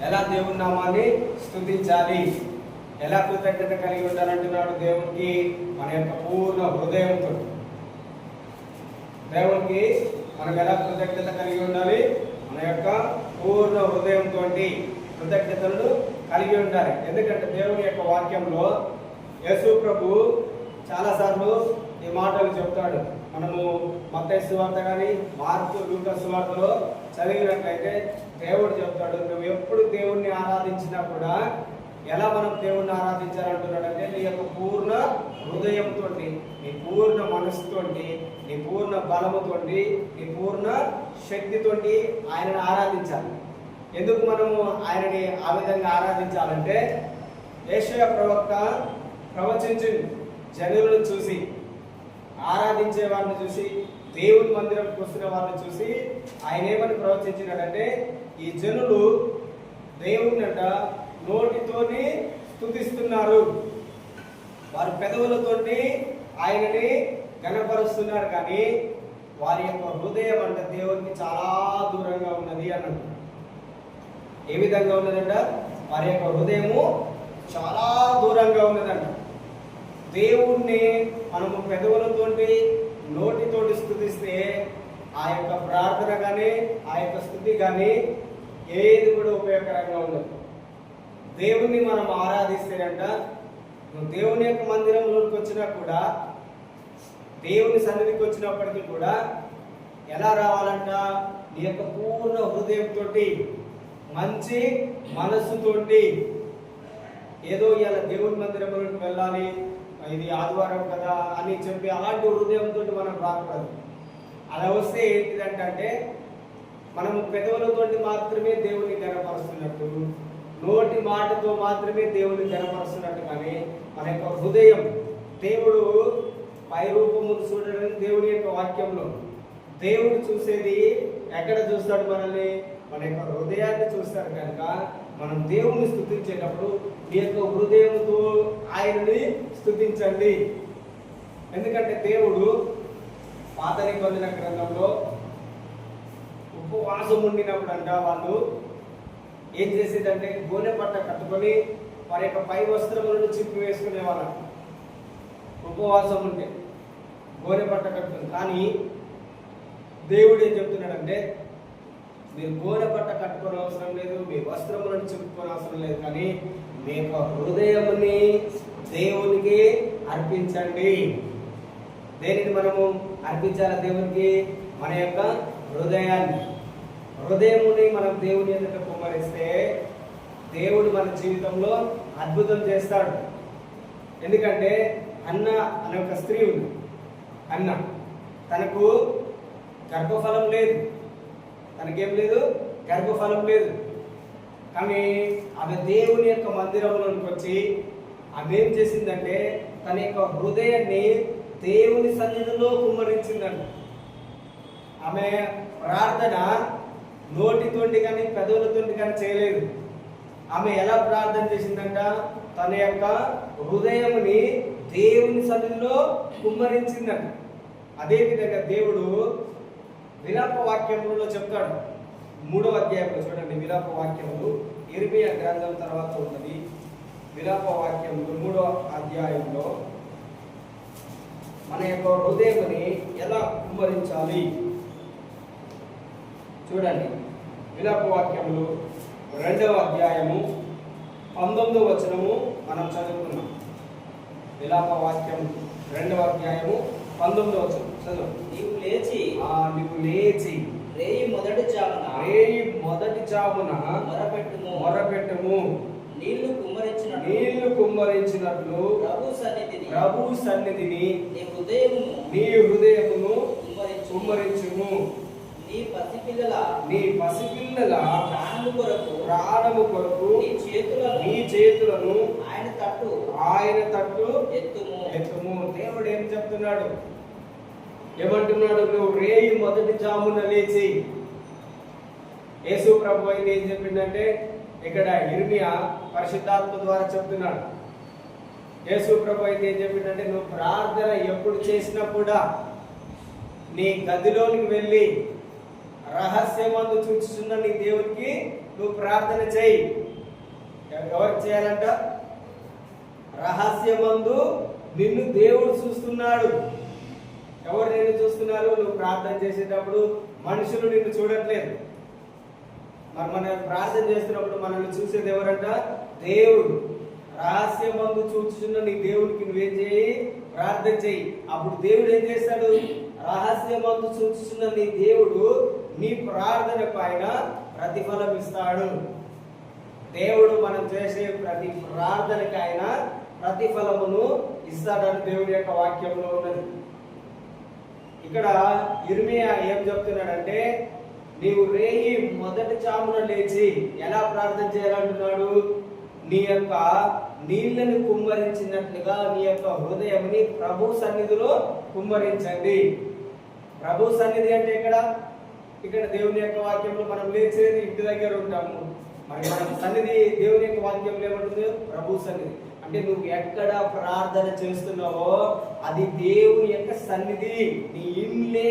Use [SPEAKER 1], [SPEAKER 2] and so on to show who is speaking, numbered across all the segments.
[SPEAKER 1] ఎలా దేవుని నామాన్ని స్తుతించాలి, ఎలా కృతజ్ఞత కలిగి ఉండాలంటున్నాడు దేవునికి మన యొక్క పూర్ణ హృదయంతో. దేవునికి మనం ఎలా కృతజ్ఞత కలిగి ఉండాలి? మన యొక్క పూర్ణ హృదయంతో కృతజ్ఞతలను కలిగి ఉండాలి. ఎందుకంటే దేవుని యొక్క వాక్యంలో యేసు ప్రభు చాలాసార్లు ఈ మాటలు చెప్తాడు. మనము మత్తయి సువార్త కానీ మార్కు లూకా సువార్తలో చదివినట్లయితే దేవుడు చెప్తాడు, నువ్వు ఎప్పుడు దేవుణ్ణి ఆరాధించినా కూడా ఎలా మనం దేవుణ్ణి ఆరాధించాలంటున్నాడంటే నీ యొక్క పూర్ణ హృదయంతో, నీ పూర్ణ మనస్సుతో, నీ పూర్ణ బలముతో, నీ పూర్ణ శక్తితో ఆయనను ఆరాధించాలి. ఎందుకు మనము ఆయనని ఆ విధంగా ఆరాధించాలంటే యెషయా ప్రవక్త ప్రవచించింది. జనులను చూసి, ఆరాధించే వారిని చూసి, దేవుని మందిరంకి వస్తున్న వారిని చూసి ఆయన ఏమని ప్రవచించినాడంటే, ఈ జనులు దేవుణ్ణట నోటితోని స్తుతిస్తున్నారు, వారి పెదవులతోటి ఆయనని గణపరుస్తున్నారు, కానీ వారి యొక్క హృదయం అంటే దేవునికి చాలా దూరంగా ఉన్నది అన్నాడు. ఏ విధంగా ఉన్నదంట? వారి యొక్క హృదయము చాలా దూరంగా ఉన్నదంట. దేవుణ్ణి మనము పెదవులతోటి నోటితోటి స్తుతిస్తే ఆ యొక్క ప్రార్థన కానీ ఆ యొక్క స్తుతి కానీ ఏది కూడా ఉపయోగకరంగా ఉండదు. దేవుణ్ణి మనం ఆరాధిస్తేనంట, నువ్వు దేవుని యొక్క మందిరంలోకి వచ్చినా కూడా, దేవుని సన్నిధికి వచ్చినప్పటికీ కూడా ఎలా రావాలంట? నీ యొక్క పూర్ణ హృదయంతో, మంచి మనస్సుతోటి. ఏదో ఇలా దేవుని మందిరంలోకి వెళ్ళాలి, ఇది ఆదివారం కదా అని చెప్పి అలాంటి హృదయంతో మనం రాకూడదు. అలా వస్తే ఏంటిదంటే మనము పెదవులతో మాత్రమే దేవుని గణపరుస్తున్నట్టు, నోటి మాటతో మాత్రమే దేవుని గణపరుస్తున్నట్టు, కానీ మన యొక్క హృదయం, దేవుడు పై రూపము చూడడం దేవుని యొక్క వాక్యంలో. దేవుడు చూసేది ఎక్కడ చూస్తాడు? మనల్ని మన యొక్క హృదయాన్ని చూస్తాడు. కనుక మనం దేవుని స్తుతించేటప్పుడు మీ యొక్క హృదయంతో ఆయనని స్తుతించండి. ఎందుకంటే దేవుడు పాత నిబంధన గ్రంథంలో ఉపవాసం ఉండినప్పుడు అంట వాళ్ళు ఏం చేసేదంటే గోనె పట్ట కట్టుకొని వారి యొక్క పై వస్త్రములను చింపి వేసుకునే వాళ్ళ. ఉపవాసం ఉంటే గోనె పట్ట కట్టుకుని. కానీ దేవుడు ఏం చెప్తున్నాడంటే, మీరు గోనె పట్ట కట్టుకోని అవసరం లేదు, మీ వస్త్రములను చింపుకోని అవసరం లేదు, కానీ మీ యొక్క హృదయముని దేవునికి అర్పించండి. దేనిని మనము అర్పించాలి దేవునికి? మన యొక్క హృదయాన్ని. హృదయముని మనం దేవుని ఎదుట కుమ్మరిస్తే దేవుడు మన జీవితంలో అద్భుతం చేస్తాడు. ఎందుకంటే అన్న అనే ఒక స్త్రీ ఉంది. అన్న తనకు గర్భఫలం లేదు, తనకేం లేదు, గర్భఫలం లేదు. కానీ ఆమె దేవుని యొక్క మందిరంలోకి వచ్చి ఆమె ఏం చేసిందంటే తన యొక్క హృదయాన్ని దేవుని సన్నిధిలో కుమ్మరించిందంట. ఆమె ప్రార్థన నోటితోటి కానీ పెదవులతోటి కానీ చేయలేదు. ఆమె ఎలా ప్రార్థన చేసిందంట? తన యొక్క హృదయముని దేవుని సన్నిధిలో కుమ్మరించిందంట. అదేవిధంగా దేవుడు విలాప వాక్యములలో చెప్తాడు. 3వ అధ్యాయంలో చూడండి, విలాప వాక్యములు ఇర్మియా గ్రంథం తర్వాత ఉన్నది. విలాప వాక్యములు 3వ అధ్యాయంలో మన యొక్క హృదయముని ఎలా కుమ్మరించాలి చూడండి. విలాప వాక్యములు 2వ అధ్యాయము 19వ వచనము మనం చదువుకున్నాం. విలాప వాక్యం 2వ అధ్యాయము 19వ వచనం చదువు.
[SPEAKER 2] నీవు లేచి రేయి మొదటి జామున
[SPEAKER 1] మొరపెట్టుము
[SPEAKER 2] నీళ్లు
[SPEAKER 1] కుమ్మరించినట్లు ప్రభు సన్నిధిని నీ హృదయమును కుమ్మరించుము. నీ పసిపిల్లల ప్రాణము కొరకు నీ చేతులను ఆయన తట్టు ఎత్తుము. దేవుడు ఏం చెప్తున్నాడు? ఏమంటున్నాడు? నువ్వు రేయి మొదటి జామున లేచి. యేసు ప్రభు అయితే ఏం చెప్పిందంటే, ఇక్కడ ఇర్మియా పరిశుద్ధాత్మ ద్వారా చెప్తున్నాడు. యేసు ప్రభు అయితే ఏం చెప్పిందంటే, నువ్వు ప్రార్థన ఎప్పుడు చేసినా కూడా నీ గదిలోనికి వెళ్ళి రహస్యమందు చూచుచున్న నీ దేవునికి నువ్వు ప్రార్థన చేయి. ఎవరికి చేయాలంట? రహస్యమందు నిన్ను దేవుడు చూస్తున్నాడు. ఎవరు నిన్ను చూస్తున్నారు? నువ్వు ప్రార్థన చేసేటప్పుడు మనుషులు నిన్ను చూడట్లేదు. మరి మనం ప్రార్థన చేస్తున్నప్పుడు మనల్ని చూసేది ఎవరంట? దేవుడు. రహస్యమందు చూచుచున్న నీ దేవుడికి నువ్వేం చేయి? ప్రార్థన చేయి. అప్పుడు దేవుడు ఏం చేస్తాడు? రహస్యమందు చూచుచున్న నీ దేవుడు నీ ప్రార్థన పైన ప్రతిఫలం ఇస్తాడు. దేవుడు మనం చేసే ప్రతి ప్రార్థనకి ఆయన ప్రతిఫలమును ఇస్తాడని దేవుడి యొక్క వాక్యంలో ఉన్నది. ఇక్కడ ఇర్మియా ఏం చెప్తున్నాడంటే, నీవు రేయి మొదటి జామున లేచి ఎలా ప్రార్థన చేయాలంటున్నాడు? నీ యొక్క నీళ్లను కుమ్మరించినట్లుగా నీ యొక్క హృదయంని ప్రభు సన్నిధిలో కుమ్మరించండి. ప్రభు సన్నిధి అంటే ఇక్కడ దేవుని యొక్క వాక్యంలో మనం లేచేది ఇంటి దగ్గర ఉంటాము. మరి మన సన్నిధి దేవుని యొక్క వాక్యంలో ఏమంటుంది? ప్రభు సన్నిధి. అంటే నువ్వు ఎక్కడ ప్రార్థన చేస్తున్నావో అది దేవుని యొక్క సన్నిధి. నీ ఇల్లే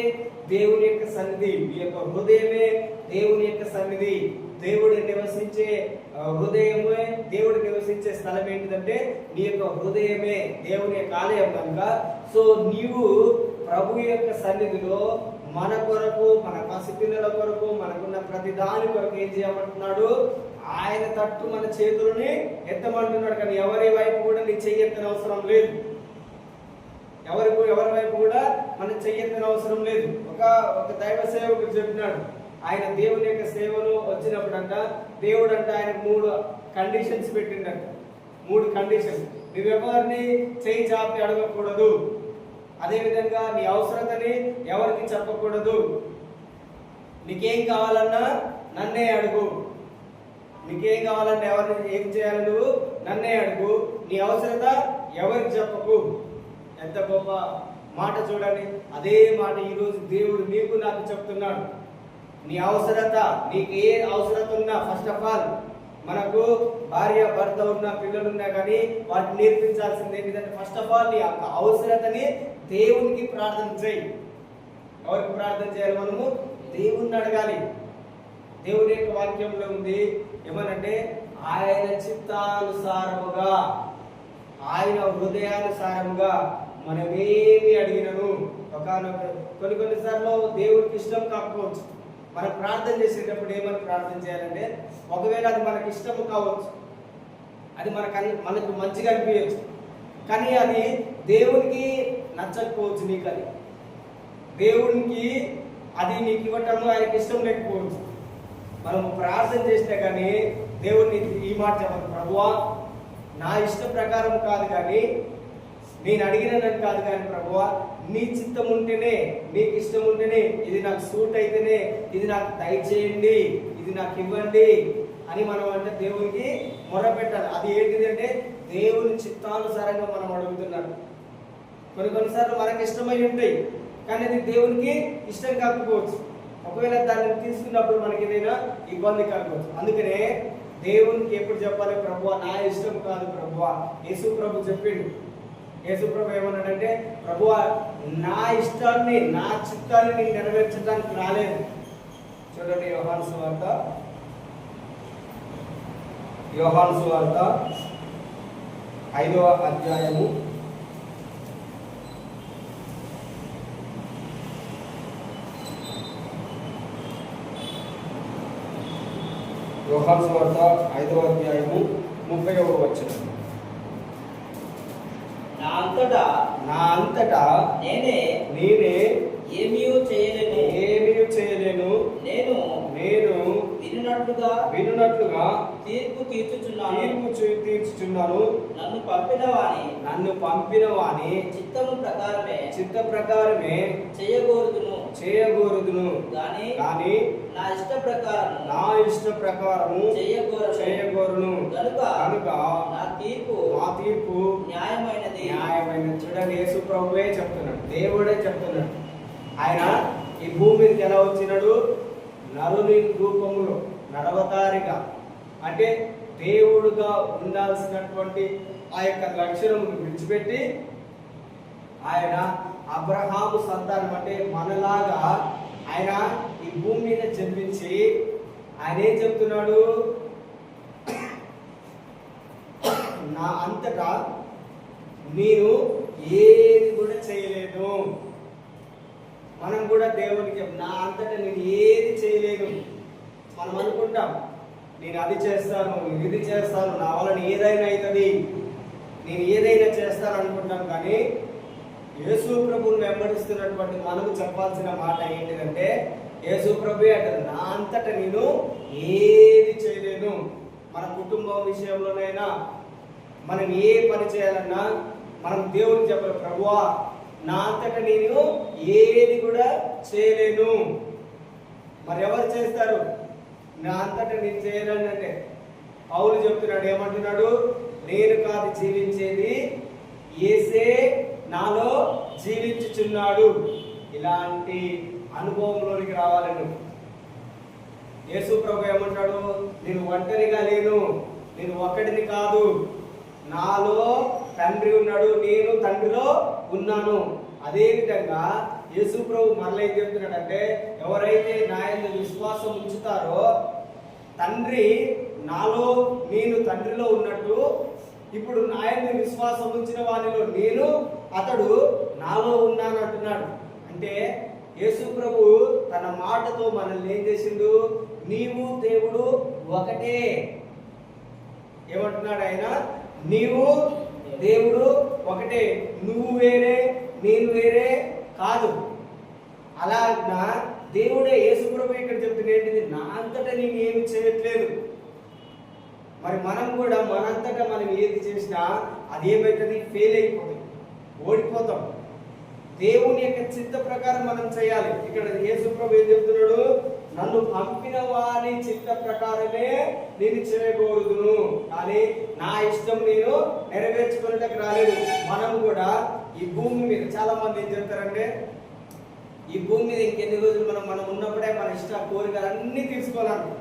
[SPEAKER 1] దేవుని యొక్క సన్నిధి, నీ యొక్క హృదయమే దేవుని యొక్క సన్నిధి. దేవుడు నివసించే హృదయమే, దేవుడు నివసించే స్థలం ఏంటిదంటే నీ యొక్క హృదయమే దేవుని యొక్క ఆలయం కనుక. సో నీవు ప్రభు యొక్క సన్నిధిలో మన కొరకు, మన పసిపిల్లల కొరకు, మనకున్న ప్రతి దాని కొరకు ఏం చేయమంటున్నాడు? ఆయన తట్టు మన చేతులని ఎత్తమంటున్నాడు. కానీ ఎవరి వైపు కూడా నీ చెయ్యెత్తన అవసరం లేదు. ఎవరి వైపు కూడా మనం చెయ్యెత్తన అవసరం లేదు. ఒక దైవ సేవకుడు చెప్పినాడు, ఆయన దేవుని యొక్క సేవలో వచ్చినప్పుడంట దేవుడు అంట ఆయన 3 కండిషన్స్ పెట్టిండంట. 3 కండిషన్స్. నువ్వెవరిని చేయి చాపి అడగకూడదు, అదేవిధంగా నీ అవసరతని ఎవరికి చెప్పకూడదు, నీకేం కావాలన్నా నన్నే అడుగు, నీకేం కావాలన్నా ఎవరిని ఏం చేయాలి నువ్వు నన్నే అడుగు, నీ అవసరత ఎవరికి చెప్పకు. ఎంత గొప్ప మాట చూడండి. అదే మాట ఈరోజు దేవుడు నీకు నాకు చెప్తున్నాడు. నీ అవసరత, నీకు ఏ అవసరత ఉన్నా, ఫస్ట్ ఆఫ్ ఆల్ మనకు భార్య భర్త ఉన్నా పిల్లలు ఉన్నా కానీ వాటిని నేర్పించాల్సింది ఏంటంటే ఫస్ట్ ఆఫ్ ఆల్ నీ అవసరతని దేవునికి ప్రార్థన చేయి. ఎవరికి ప్రార్థన చేయాలి? మనము దేవుణ్ణి అడగాలి. దేవుని యొక్క వాక్యంలో ఉంది ఏమనంటే, ఆయన చిత్తానుసారముగా, ఆయన హృదయానుసారముగా మనమేమి అడిగినను. కొన్నిసార్లు దేవుడికి ఇష్టం కాకపోవచ్చు. మనం ప్రార్థన చేసేటప్పుడు ఏమని ప్రార్థన చేయాలంటే, ఒకవేళ అది మనకి ఇష్టము కావచ్చు, అది మనకు మంచిగా అనిపించవచ్చు, కానీ అది దేవునికి నచ్చకపోవచ్చు. నీకు అది దేవునికి అది నీకు ఇవ్వటము ఆయనకి ఇష్టం లేకపోవచ్చు. మనం ప్రార్థన చేస్తే కానీ దేవుడిని ఈ మాట చెప్పదు, ప్రభువా నా ఇష్ట ప్రకారం కాదు కానీ, నేను అడిగినట్టు కాదు కానీ ప్రభువా నీ చిత్తం ఉంటేనే, నీకు ఇష్టం ఉంటేనే, ఇది నాకు సూట్ అయితేనే ఇది నాకు దయచేయండి, ఇది నాకు ఇవ్వండి అని మనం అంటే దేవునికి మొరపెట్టాలి. అది ఏంటిది అంటే దేవుని చిత్తానుసారంగా మనం అడుగుతున్నాడు. కొన్నిసార్లు మనకి ఇష్టమై ఉంటాయి కానీ అది దేవునికి ఇష్టం కాకపోవచ్చు. ఒకవేళ దాన్ని తీసుకున్నప్పుడు మనకి ఏదైనా ఇబ్బంది కలగవచ్చు. అందుకనే దేవునికి ఎప్పుడు చెప్పాలి? ప్రభువా నా ఇష్టం కాదు ప్రభువా. యేసు ప్రభు చెప్పిండు. యేసు ప్రభు ఏమన్నాడంటే, ప్రభువా నా ఇష్టాన్ని, నా చిత్తాన్ని నేను నెరవేర్చడానికి రాలేదు. చూడండి యోహాను సువార్త 5వ అధ్యాయము 5వ అధ్యాయము 30వ వచనం.
[SPEAKER 2] నా అంతటా నేనే ఏమీ చేయలేను. నేను వినున్నట్లుగా తీర్పు తీర్చుచున్నాను. నన్ను పంపిన వాని చిత్త ప్రకారమే చేయగోరుదును కానీ నా ఇష్ట ప్రకారము చేయగోరును. కనుక నా తీర్పు న్యాయమైనది. చూడండి, యేసు ప్రభువే చెప్తున్నాడు, దేవుడే చెప్తున్నాడు. ఆయన ఈ భూమి మీదకి ఎలా వచ్చినాడు? నరుని రూపములో, నడవతారిగా, అంటే దేవుడుగా ఉండాల్సినటువంటి ఆ యొక్క లక్షణమును విడిచిపెట్టి ఆయన అబ్రహాము సంతానం, అంటే మనలాగా
[SPEAKER 1] ఆయన ఈ భూమి మీద జన్మించి ఆయన ఏం చెప్తున్నాడు? నా అంతటా నేను ఏది కూడా చేయలేను. మనం కూడా దేవునికి నా అంతటా నేను ఏది చేయలేను. మనం అనుకుంటాం నేను అది చేస్తాను, నేను ఇది చేస్తాను, నా వలన ఏదైనా అవుతుంది, నేను ఏదైనా చేస్తాను అనుకుంటాం. కానీ యేసు ప్రభువుని వెంబడిస్తున్నటువంటి మనకు చెప్పాల్సిన మాట ఏంటిదంటే, యేసు ప్రభు అంటారు నా అంతటా నేను ఏది చేయలేను. మన కుటుంబం విషయంలోనైనా మనం ఏ పని చేయాలన్నా మనం దేవునికి చెప్పాలి, ప్రభువా నా అంతటా నేను ఏది కూడా చేయలేను. మరి ఎవరు చేస్తారు? నా అంతటా నేను చేయలేను అంటే పౌలు చెప్తున్నాడు, ఏమంటున్నాడు? నేను కాదు జీవించేది, యేసే నాలో జీవించుచున్నాడు. ఇలాంటి అనుభవంలోనికి రావాలను. యేసు ప్రభు ఏమంటాడు? నేను ఒంటరిగా లేను, నేను ఒక్కడిని కాదు, నాలో తండ్రి ఉన్నాడు, నేను తండ్రిలో ఉన్నాను. అదే విధంగా యేసు ప్రభు మరలా ఏం చెప్తున్నాడంటే, ఎవరైతే నా యందు విశ్వాసం ఉంచుతారో తండ్రి నాలో నేను తండ్రిలో ఉన్నట్టు, ఇప్పుడు నా యందు విశ్వాసం ఉంచిన వారిలో నేను అతడు నాలో ఉన్నాను అంటున్నాడు. అంటే యేసు ప్రభు తన మాటతో మనల్ని ఏం చేసిండు? నీవు దేవుడు ఒకటే. ఏమంటున్నాడు ఆయన? నీవు దేవుడు ఒకటే, నువ్వు వేరే నేను వేరే కాదు. అలాగా దేవుడే యేసు ప్రభు ఇక్కడ చెప్తున్నా ఏంటిది? నా అంతటా నేను ఏమి చేయట్లేదు. మరి మనం కూడా మనంతటా మనం ఏది చేసినా అది ఏమవుతుంది? ఫెయిల్ అయిపోతుంది, ఓడిపోతాం. దేవుని యొక్క చిత్త ప్రకారం మనం చేయాలి. ఇక్కడ యేసు ప్రభు ఏం చెప్తున్నాడు? నన్ను పంపిన వారి చిత్త ప్రకారమే నేను చేయకూడదును, కానీ నా ఇష్టం నేను నెరవేర్చుకునేటకు రాలేదు. మనం కూడా ఈ భూమి మీద చాలా మంది ఏం చెప్తారంటే, ఈ భూమి మీద ఇంకెన్ని రోజులు మనం ఉన్నప్పుడే మన ఇష్ట కోరికలు అన్ని తీసుకోవాలను.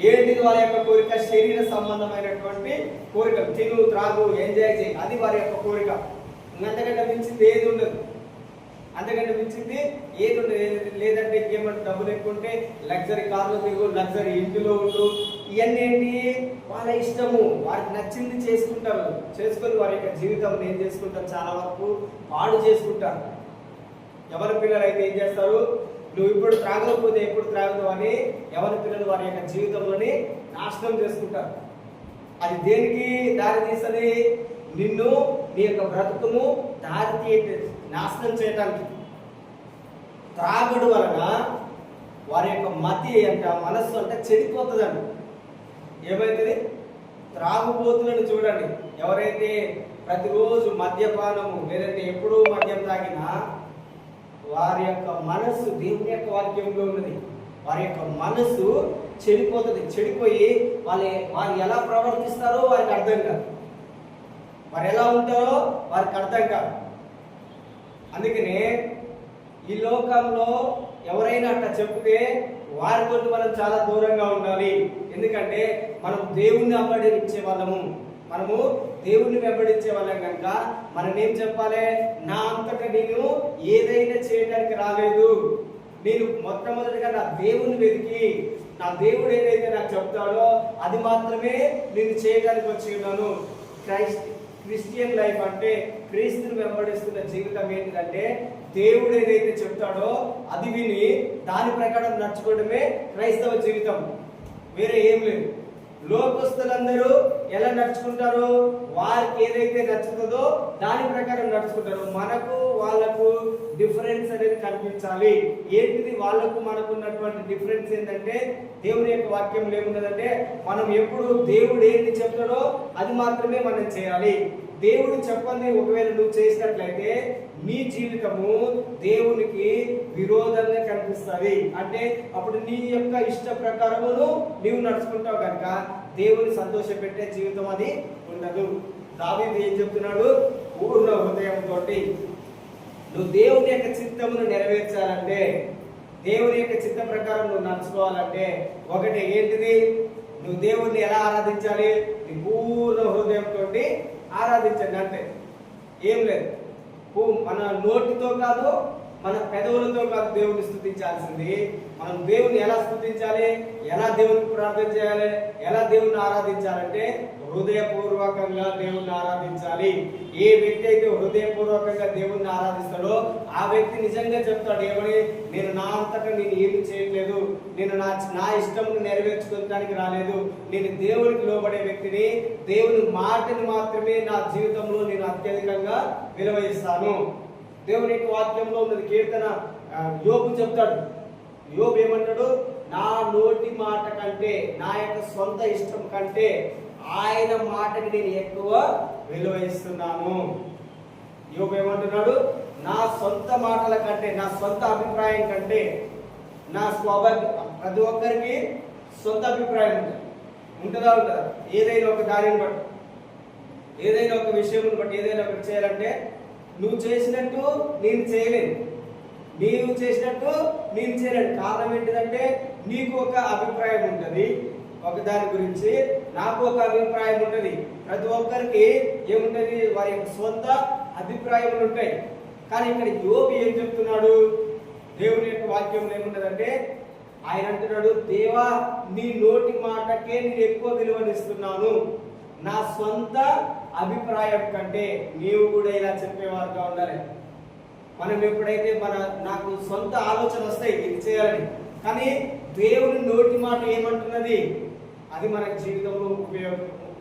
[SPEAKER 1] ఏంటిది వారి యొక్క కోరిక? శరీర సంబంధమైనటువంటి కోరికలు, తిను త్రాగు ఎంజాయ్ చేయి, అది వారి యొక్క కోరిక. అంతకంటే మించింది ఏది ఉండదు, అంతకంటే మించింది ఏది ఉండదు. లేదంటే ఇంకేమంటే డబ్బులు ఎక్కువ ఉంటే లగ్జరీ కార్లో తిరుగు, లగ్జరీ ఇంటిలో ఉండు, ఇవన్నీ ఏంటి? వాళ్ళ ఇష్టము, వారికి నచ్చింది చేసుకుంటారు. చేసుకొని వారి యొక్క జీవితం ఏం చేసుకుంటారు? చాలా వరకు పాడు చేసుకుంటారు. ఎవరి పిల్లలు అయితే ఏం చేస్తారు? నువ్వు ఇప్పుడు త్రాగకపోతే ఎప్పుడు త్రాగుతావు అని ఎవరి పిల్లలు వారి యొక్క జీవితంలోని నాశనం చేసుకుంటారు. అది దేనికి దారి తీస్తుంది? నిన్ను, నీ యొక్క బ్రతుకును దారి నాశనం చేయడానికి. త్రాగుడు వలన వారి యొక్క మతి అంట, మనస్సు అంటే చెడిపోతుందండి. ఏమైతుంది? త్రాగుబోతులను చూడండి, ఎవరైతే ప్రతిరోజు మద్యపానము లేదంటే ఎప్పుడూ మద్యం తాగినా వారి యొక్క మనస్సు దేవుని యొక్క వాక్యంలో ఉన్నది. వారి యొక్క మనస్సు చెడిపోతుంది. చెడిపోయి వారు ఎలా ప్రవర్తిస్తారో వారికి అర్థం కాదు, వారు ఎలా ఉంటారో వారికి అర్థం కాదు. అందుకనే ఈ లోకంలో ఎవరైనా అట్లా చెప్తే వారితో మనం చాలా దూరంగా ఉండాలి. ఎందుకంటే మనం దేవుణ్ణి వెంబడించే వాళ్ళము, మనము దేవుణ్ణి వెంబడించే వాళ్ళం కనుక మనం ఏం చెప్పాలి? నా అంతటా నేను ఏదైనా చేయడానికి రాలేదు. నేను మొట్టమొదటిగా నా దేవుని వెతికి, నా దేవుడు ఏదైతే నాకు చెప్తాడో అది మాత్రమే నేను చేయడానికి వచ్చి ఉన్నాను. క్రిస్టియన్ లైఫ్ అంటే క్రీస్తుని వెంబడిస్తున్న జీవితం ఏంటిదంటే, దేవుడు ఏదైతే చెప్తాడో అది విని దాని ప్రకారం నడుచుకోవడమే క్రైస్తవ జీవితం, వేరే ఏం లేదు. లోకస్తులందరూ ఎలా నడుచుకుంటారో, వారికి ఏదైతే నచ్చుతుందో దాని ప్రకారం నడుచుకుంటారు. మనకు వాళ్ళకు డిఫరెన్స్ అనేది కనిపించాలి. ఏంటిది వాళ్ళకు మనకు ఉన్నటువంటి డిఫరెన్స్ ఏంటంటే, దేవుని యొక్క వాక్యంలో ఏమున్నదంటే, మనం ఎప్పుడు దేవుడు ఏంటి చెప్తాడో అది మాత్రమే మనం చేయాలి. దేవుడు చెప్పని ఒకవేళ నువ్వు చేసినట్లయితే నీ జీవితము దేవునికి విరోధంగా కనిపిస్తుంది. అంటే అప్పుడు నీ యొక్క ఇష్ట ప్రకారమును నీవు నడుచుకుంటావు కనుక దేవుని సంతోషపెట్టే జీవితం అది ఉండదు. దావీదు ఏం చెప్తున్నాడు? పూర్ణ హృదయంతో నువ్వు దేవుని యొక్క చిత్తమును నెరవేర్చాలంటే, దేవుని యొక్క చిత్త ప్రకారం నువ్వు నడుచుకోవాలంటే ఒకటి ఏంటిది? నువ్వు దేవుణ్ణి ఎలా ఆరాధించాలి? నీ పూర్ణ హృదయంతో ఆరాధించండి. అంటే ఏం లేదు, మన నోటితో కాదు, మన పెదవులతో కాదు దేవుని స్తుతించాల్సింది. మనం దేవుని ఎలా స్తుతించాలి, ఎలా దేవునికి ప్రార్థన చేయాలి, ఎలా దేవుని ఆరాధించాలంటే హృదయపూర్వకంగా దేవుణ్ణి ఆరాధించాలి. ఏ వ్యక్తి అయితే హృదయపూర్వకంగా దేవుణ్ణి ఆరాధిస్తాడో ఆ వ్యక్తి నిజంగా చెప్తాడు, ఏమని, నేను నా అంతటా నేను ఏమి చేయట్లేదు, నేను నా ఇష్టంను నెరవేర్చుకోవడానికి రాలేదు, నేను దేవునికి లోబడే వ్యక్తిని, దేవుని మాటని మాత్రమే నా జీవితంలో నేను అత్యధికంగా విలువయిస్తాను. దేవుని యొక్క వాక్యంలో ఉన్నది కీర్తన యోబు చెప్తాడు. యోబు ఏమంటాడు, నా నోటి మాట కంటే, నా యొక్క సొంత ఇష్టం కంటే ఆయన మాటకి నేను ఎక్కువ విలువయిస్తున్నాను. యోబు ఏమంటున్నాడు, నా సొంత మాటల కంటే, నా సొంత అభిప్రాయం కంటే, నా ప్రతి ఒక్కరికి సొంత అభిప్రాయం ఉంటుందా ఉంటుందా? ఏదైనా ఒక దానిని బట్టి, ఏదైనా ఒక విషయం బట్టి, ఏదైనా ఒకటి చేయాలంటే నువ్వు చేసినట్టు నేను చేయలేను, నీవు చేసినట్టు నేను చేయలేను. కారణం ఏంటిదంటే నీకు ఒక అభిప్రాయం ఉంటుంది ఒక దాని గురించి, నాకు ఒక అభిప్రాయం ఉంటుంది. ప్రతి ఒక్కరికి ఏముంటుంది, వారి యొక్క సొంత అభిప్రాయములు ఉంటాయి. కానీ ఇక్కడ యోబు ఏం చెప్తున్నాడు, దేవుని యొక్క వాక్యంలో ఏముంటదంటే ఆయన అంటున్నాడు, దేవా నీ నోటి మాటకే నేను ఎక్కువ విలువనిస్తున్నాను, నా సొంత అభిప్రాయం కంటే. నీవు కూడా ఇలా చెప్పేవారుగా ఉండాలి. మనం ఎప్పుడైతే నాకు సొంత ఆలోచన వస్తాయి ఇది చేయాలని, కానీ దేవుని నోటి మాట ఏమంటున్నది అది మన జీవితంలో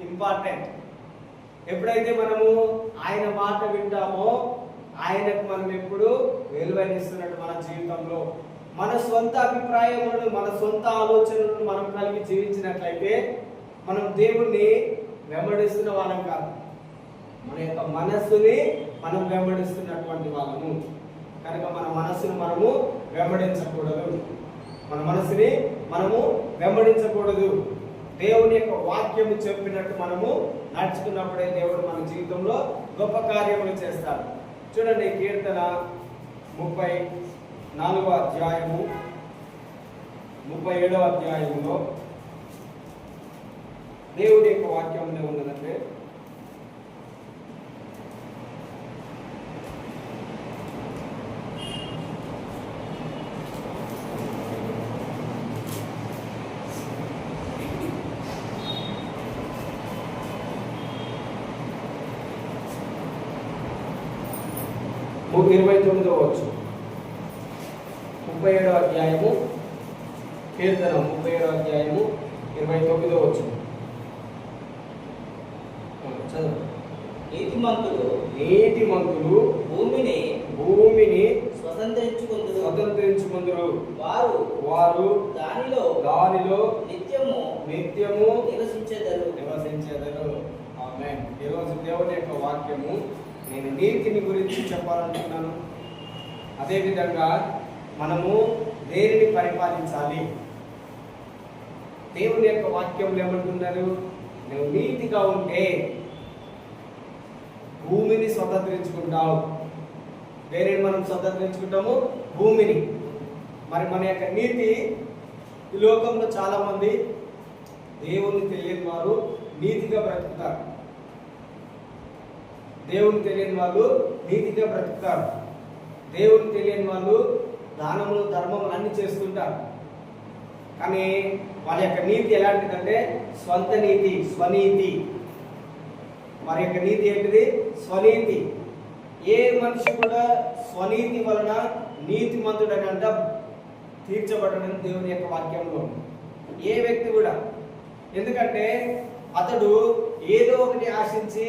[SPEAKER 1] ఇంపార్టెంట్. ఎప్పుడైతే మనము ఆయన మాట వింటామో ఆయనకు మనం ఎప్పుడు విలువనిస్తున్నట్టు మన జీవితంలో. మన సొంత అభిప్రాయములను, మన సొంత ఆలోచనలను మనం కలిగి జీవించినట్లయితే మనం దేవుణ్ణి వెంబడిస్తున్న వాళ్ళం కాదు, మన యొక్క మనస్సుని మనం వెంబడిస్తున్నటువంటి వాళ్ళము. కనుక మన మనస్సును మనము వెంబడించకూడదు, మన మనస్సుని మనము వెంబడించకూడదు. దేవుని యొక్క వాక్యము చెప్పినట్టు మనము నడుచుకున్నప్పుడే దేవుడు మన జీవితంలో గొప్ప కార్యములు చేస్తాడు. చూడండి, కీర్తన 34వ అధ్యాయము 37వ అధ్యాయంలో దేవుడి యొక్క వాక్యంలో ఉన్నదంటే, వచ్చు 37వ అధ్యాయము, కీర్తన 37వ అధ్యాయము 29వ వచ్చు. నీతిమంతులు భూమిని స్వతంత్రించుకుందురు, వారు దానిలో నిత్యము నివసించెదరు. ఆమేన్. ఈరోజు దేవుని యొక్క వాక్యము నేను నీతిని గురించి చెప్పాలనుకున్నాను. అదేవిధంగా మనము దేనిని పరిపాలించాలి. దేవుని యొక్క వాక్యంలో ఏమంటున్నారు, నువ్వు నీతిగా ఉంటే భూమిని స్వతంత్రించుకుంటావు. దేనిని మనం స్వతంత్రించుకుంటాము? భూమిని. మరి మన యొక్క నీతి, ఈ లోకంలో చాలా మంది దేవుని తెలియని వారు నీతిగా బ్రతుకుతారు. దేవుని తెలియని వాళ్ళు నీతిగా బ్రతుకుతారు. దేవుని తెలియని వాళ్ళు దానములు ధర్మములు అన్ని చేస్తుంటారు. కానీ వాళ్ళ యొక్క నీతి ఎలాంటిదంటే స్వంత నీతి, స్వనీతి. వారి యొక్క నీతి ఏంటిది? స్వనీతి. ఏ మనిషి కూడా స్వనీతి వలన నీతిమంతుడనంట తీర్చబడడం దేవుని యొక్క వాక్యంలో. ఏ వ్యక్తి కూడా. ఎందుకంటే అతడు ఏదో ఒకటి ఆశించి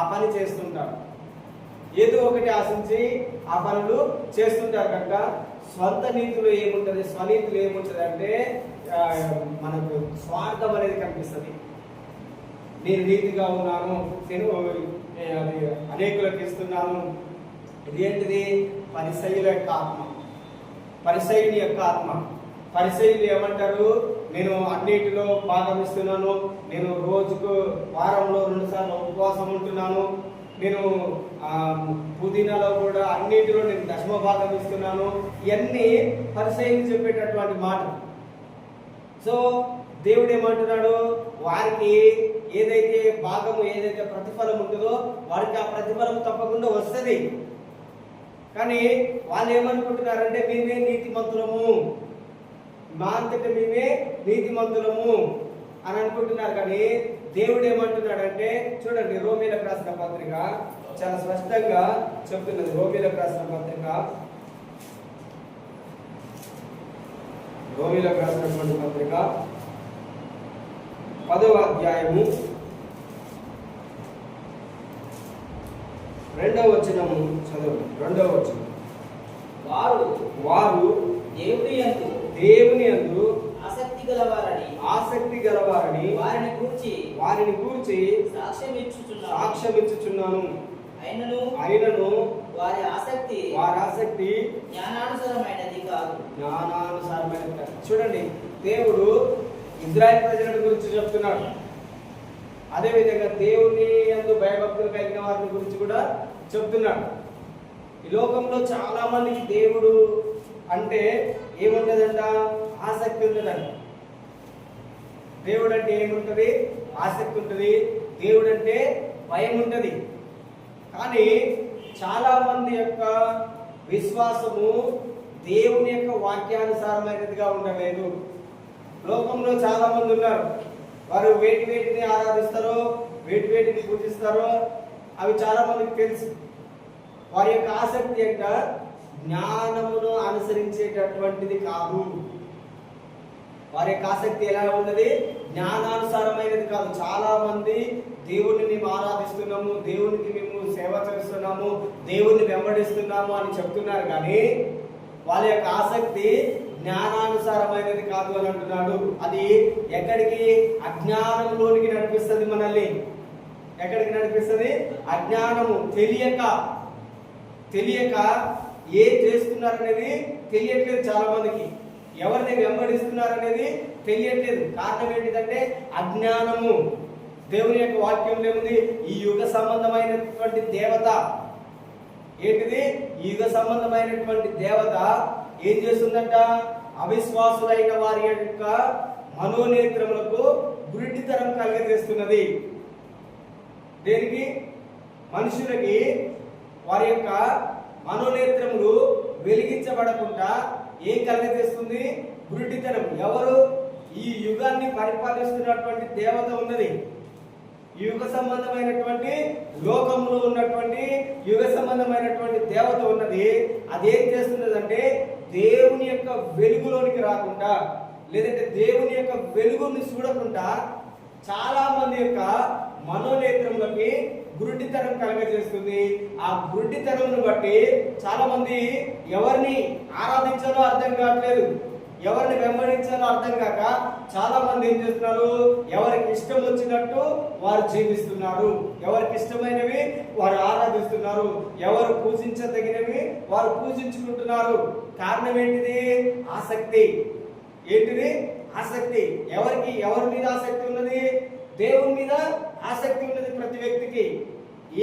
[SPEAKER 1] ఆ పని చేస్తుంటాడు, ఏదో ఒకటి ఆశించి ఆ పనులు చేస్తుంటారు. కనుక స్వంత నీతిలో ఏముంటుంది, స్వనీతిలో ఏముంటుంది అంటే మనకు స్వార్థం అనేది కనిపిస్తుంది. నేను నీతిగా ఉన్నాను, నేను అది అనేకులకు ఇస్తున్నాను. ఇది ఏంటిది? పరిసయ్యుల యొక్క ఆత్మ, పరిసయ్యుని యొక్క ఆత్మ. పరిసయ్యులు ఏమంటారు? నేను అన్నిటిలో భాగం ఇస్తున్నాను, నేను రోజుకు వారంలో 2 సార్లు ఉపవాసం ఉంటున్నాను, నేను పుదీనాలో కూడా అన్నిటిలో నేను దశమ భాగం ఇస్తున్నాను. ఇవన్నీ పరిసయ్యులు చెప్పేటటువంటి మాట. సో దేవుడు ఏమంటున్నాడు? వారికి ఏదైతే భాగము, ఏదైతే ప్రతిఫలం ఉంటుందో వారికి ఆ ప్రతిఫలం తప్పకుండా వస్తుంది. కానీ వాళ్ళు ఏమనుకుంటున్నారంటే మేమే నీతిమంతులము, మా అంతటా మేమే నీతిమంతులము అని అనుకుంటున్నారు. కానీ దేవుడు ఏమంటున్నాడంటే చూడండి, రోమీలకు రాసిన పత్రిక చాలా స్పష్టంగా చెప్తున్నది. రోమీలకు రాసిన పత్రిక, రోమీలకు రాసినటువంటి పత్రిక 10వ అధ్యాయము 2వ వచనము చదువు. 2వ వచనం, వారు దేవుని యందు ఆసక్తి గలవారని వారిని గూర్చి సాక్ష్యం ఇచ్చుచున్నాను. అయినను వారి ఆసక్తి జ్ఞానానుసారమైనది కాదు. చూడండి, దేవుడు ఇజ్రాయెల్ ప్రజల గురించి చెప్తున్నాడు. అదేవిధంగా దేవుని యందు భయభక్తులు కలిగిన వారిని గురించి కూడా చెప్తున్నాడు. ఈ లోకంలో చాలా మందికి దేవుడు అంటే ఏముంటదంట? ఆసక్తి ఉంటుందంట. దేవుడు అంటే ఏముంటది? ఆసక్తి ఉంటుంది. దేవుడు అంటే భయం ఉంటుంది. కానీ చాలా మంది యొక్క విశ్వాసము దేవుని యొక్క వాక్యానుసారమైనదిగా ఉండలేదు. లోకంలో చాలా మంది ఉన్నారు. వారు వేటిని ఆరాధిస్తారో, వేటిని పూజిస్తారో అవి చాలా మందికి తెలుసు. వారి యొక్క ఆసక్తి యొక్క జ్ఞానమును అనుసరించేటటువంటిది కాదు. వారి యొక్క ఆసక్తి ఎలా ఉన్నది? జ్ఞానానుసారమైనది కాదు. చాలా మంది దేవుణ్ణి మేము ఆరాధిస్తున్నాము, దేవునికి మేము సేవ చేస్తున్నాము, దేవుణ్ణి వెంబడిస్తున్నాము అని చెప్తున్నారు. కానీ వాళ్ళ యొక్క ఆసక్తి జ్ఞానానుసారమైనది కాదు అని అంటున్నాడు. అది ఎక్కడికి? అజ్ఞానంలోనికి నడిపిస్తుంది మనల్ని. ఎక్కడికి నడిపిస్తుంది? అజ్ఞానము. తెలియక ఏం చేస్తున్నారనేది తెలియట్లేదు చాలా మందికి. ఎవరిని వెంబడిస్తున్నారనేది తెలియట్లేదు. కారణం ఏంటిదంటే అజ్ఞానము. దేవుని యొక్క వాక్యంలో ఏముంది? ఈ యుగ సంబంధమైనటువంటి దేవత ఏంటిది? ఈ యుగ సంబంధమైనటువంటి దేవత ఏం చేస్తుందంట? అవిశ్వాసులైన వారి యొక్క మనోనేత్రములకు గుడ్డితనం కలిగజేస్తున్నది. దేనికి? మనుషులకి వారి యొక్క మనోనేత్రములు వెలిగించబడకుండా ఏం కలిగజేస్తుంది? గుడ్డితనం. ఎవరు? ఈ యుగాన్ని పరిపాలిస్తున్నటువంటి దేవత ఉన్నది. యుగ సంబంధమైనటువంటి లోకంలో ఉన్నటువంటి యుగ సంబంధమైనటువంటి దేవత ఉన్నది. అదేం చేస్తున్నదంటే దేవుని యొక్క వెలుగులోనికి రాకుండా, లేదంటే దేవుని యొక్క వెలుగుని చూడకుండా చాలా మంది యొక్క మనోనేత్రములకి గుడ్డితనం కలగజేస్తుంది. ఆ గుడ్డితనమును బట్టి చాలా మంది ఎవరిని ఆరాధించాలో అర్థం కావట్లేదు, ఎవరిని వెంబడించాలో అర్థం కాక చాలా మంది ఏం చేస్తున్నారు? ఎవరికి ఇష్టం వచ్చినట్టు వారు జీవిస్తున్నారు. ఎవరికి ఇష్టమైనవి వారు ఆరాధిస్తున్నారు. ఎవరు పూజించదగినవి వారు పూజించుకుంటున్నారు. కారణం ఏంటిది? ఆసక్తి. ఏంటిది? ఆసక్తి. ఎవరి మీద ఆసక్తి ఉన్నది? దేవుని మీద ఆసక్తి ఉన్నది ప్రతి వ్యక్తికి.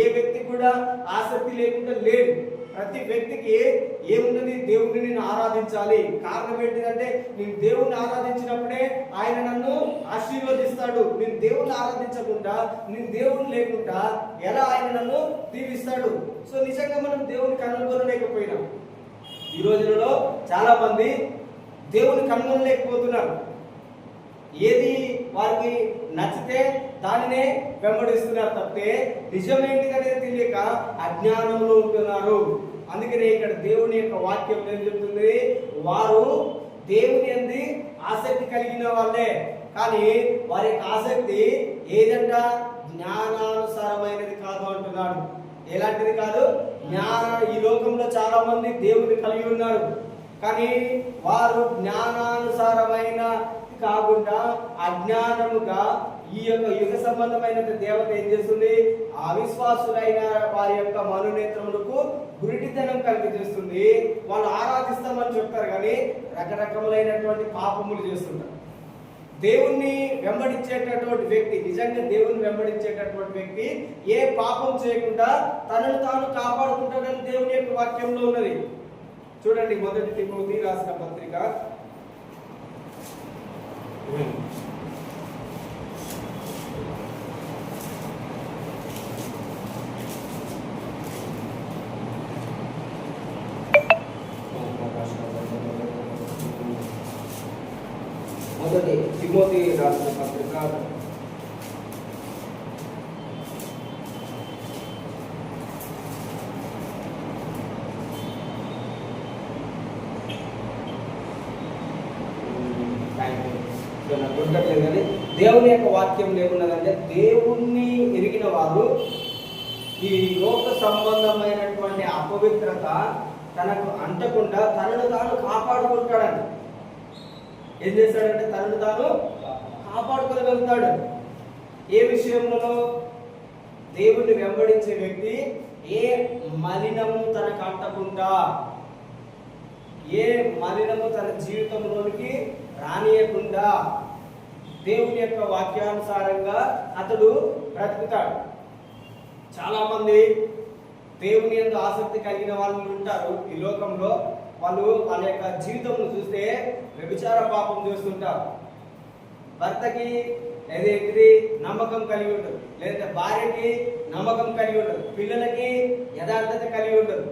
[SPEAKER 1] ఏ వ్యక్తి కూడా ఆసక్తి లేకుండా లేడు. ప్రతి వ్యక్తికి ఏమున్నది? దేవుడిని నేను ఆరాధించాలి. కారణం ఏంటిదంటే నేను దేవుణ్ణి ఆరాధించినప్పుడే ఆయన నన్ను ఆశీర్వదిస్తాడు. నేను దేవుణ్ణి ఆరాధించకుండా, నేను దేవుణ్ణి లేకుండా ఎలా ఆయన నన్ను దీవిస్తాడు? సో నిజంగా మనం దేవుని కనుగొనలేకపోయినాం. ఈ రోజులలో చాలా మంది దేవుని కనుగొనలేకపోతున్నారు. ఏది వారికి నచ్చితే దానినే వెంబడిస్తున్నారు తప్పితే నిజమేంటి అనేది తెలియక అజ్ఞానంలో ఉంటున్నారు. అందుకనే ఇక్కడ దేవుని యొక్క వాక్యం ఏం చెప్తుంది? వారు దేవుని యందు ఆసక్తి కలిగిన వాళ్ళే, కానీ వారి యొక్క ఆసక్తి ఏదంట? జ్ఞానానుసారమైనది కాదు అంటున్నాడు. ఎలాంటిది కాదు? ఈ లోకంలో చాలా మంది దేవుని కలిగి ఉన్నారు, కానీ వారు జ్ఞానానుసారమైన కాకుండా అజ్ఞానముగా ఈ యొక్క యుగ సంబంధమైన దేవత ఏం చేస్తుంది? అవిశ్వాసులైన వారి యొక్క మనోనేత్రములకు గురిటితనం కలిగజేస్తుంది. వాళ్ళు ఆరాధిస్తామని చెప్తారు, కానీ రకరకములైనటువంటి పాపములు చేస్తుంటారు. దేవుణ్ణి వెంబడించేటటువంటి వ్యక్తి, నిజంగా దేవుణ్ణి వెంబడించేటటువంటి వ్యక్తి ఏ పాపం చేయకుండా తనను తాను కాపాడుకుంటాడని దేవుని యొక్క వాక్యంలో ఉన్నది. చూడండి, 1 తిమోతి రాసిన పత్రిక 1
[SPEAKER 2] మొదటి
[SPEAKER 1] తిమోతి రాసిన పత్రిక 'దొరకట్లేదు కానీ దేవుని యొక్క వాక్యం ఏమున్నదంటే, దేవుణ్ణి ఎరిగిన వారు ఈ లోక సంబంధమైనటువంటి అపవిత్రత తనకు అంటకుండా తనను తాను కాపాడుకుంటాడంట. ఏం చేస్తాడంటే తనను తాను కాపాడుకోగలుగుతాడు. ఏ విషయంలో? దేవుణ్ణి వెంబడించే వ్యక్తి ఏ మలినము తనకు అంటకుండా, ఏ మలినము తన జీవితంలోనికి రానియకుండా దేవుని యొక్క వాక్యానుసారంగా అతడు బ్రతుకుతాడు. చాలా మంది దేవుని యందు ఆసక్తి కలిగిన వాళ్ళు ఉంటారు ఈ లోకంలో. వాళ్ళు వాళ్ళ యొక్క జీవితంను చూస్తే వ్యభిచార పాపం చేస్తుంటారు. భర్తకి ఏదైతే నమ్మకం కలిగి ఉండదు, లేదంటే భార్యకి నమ్మకం కలిగి ఉండదు, పిల్లలకి యథార్థత కలిగి ఉండదు.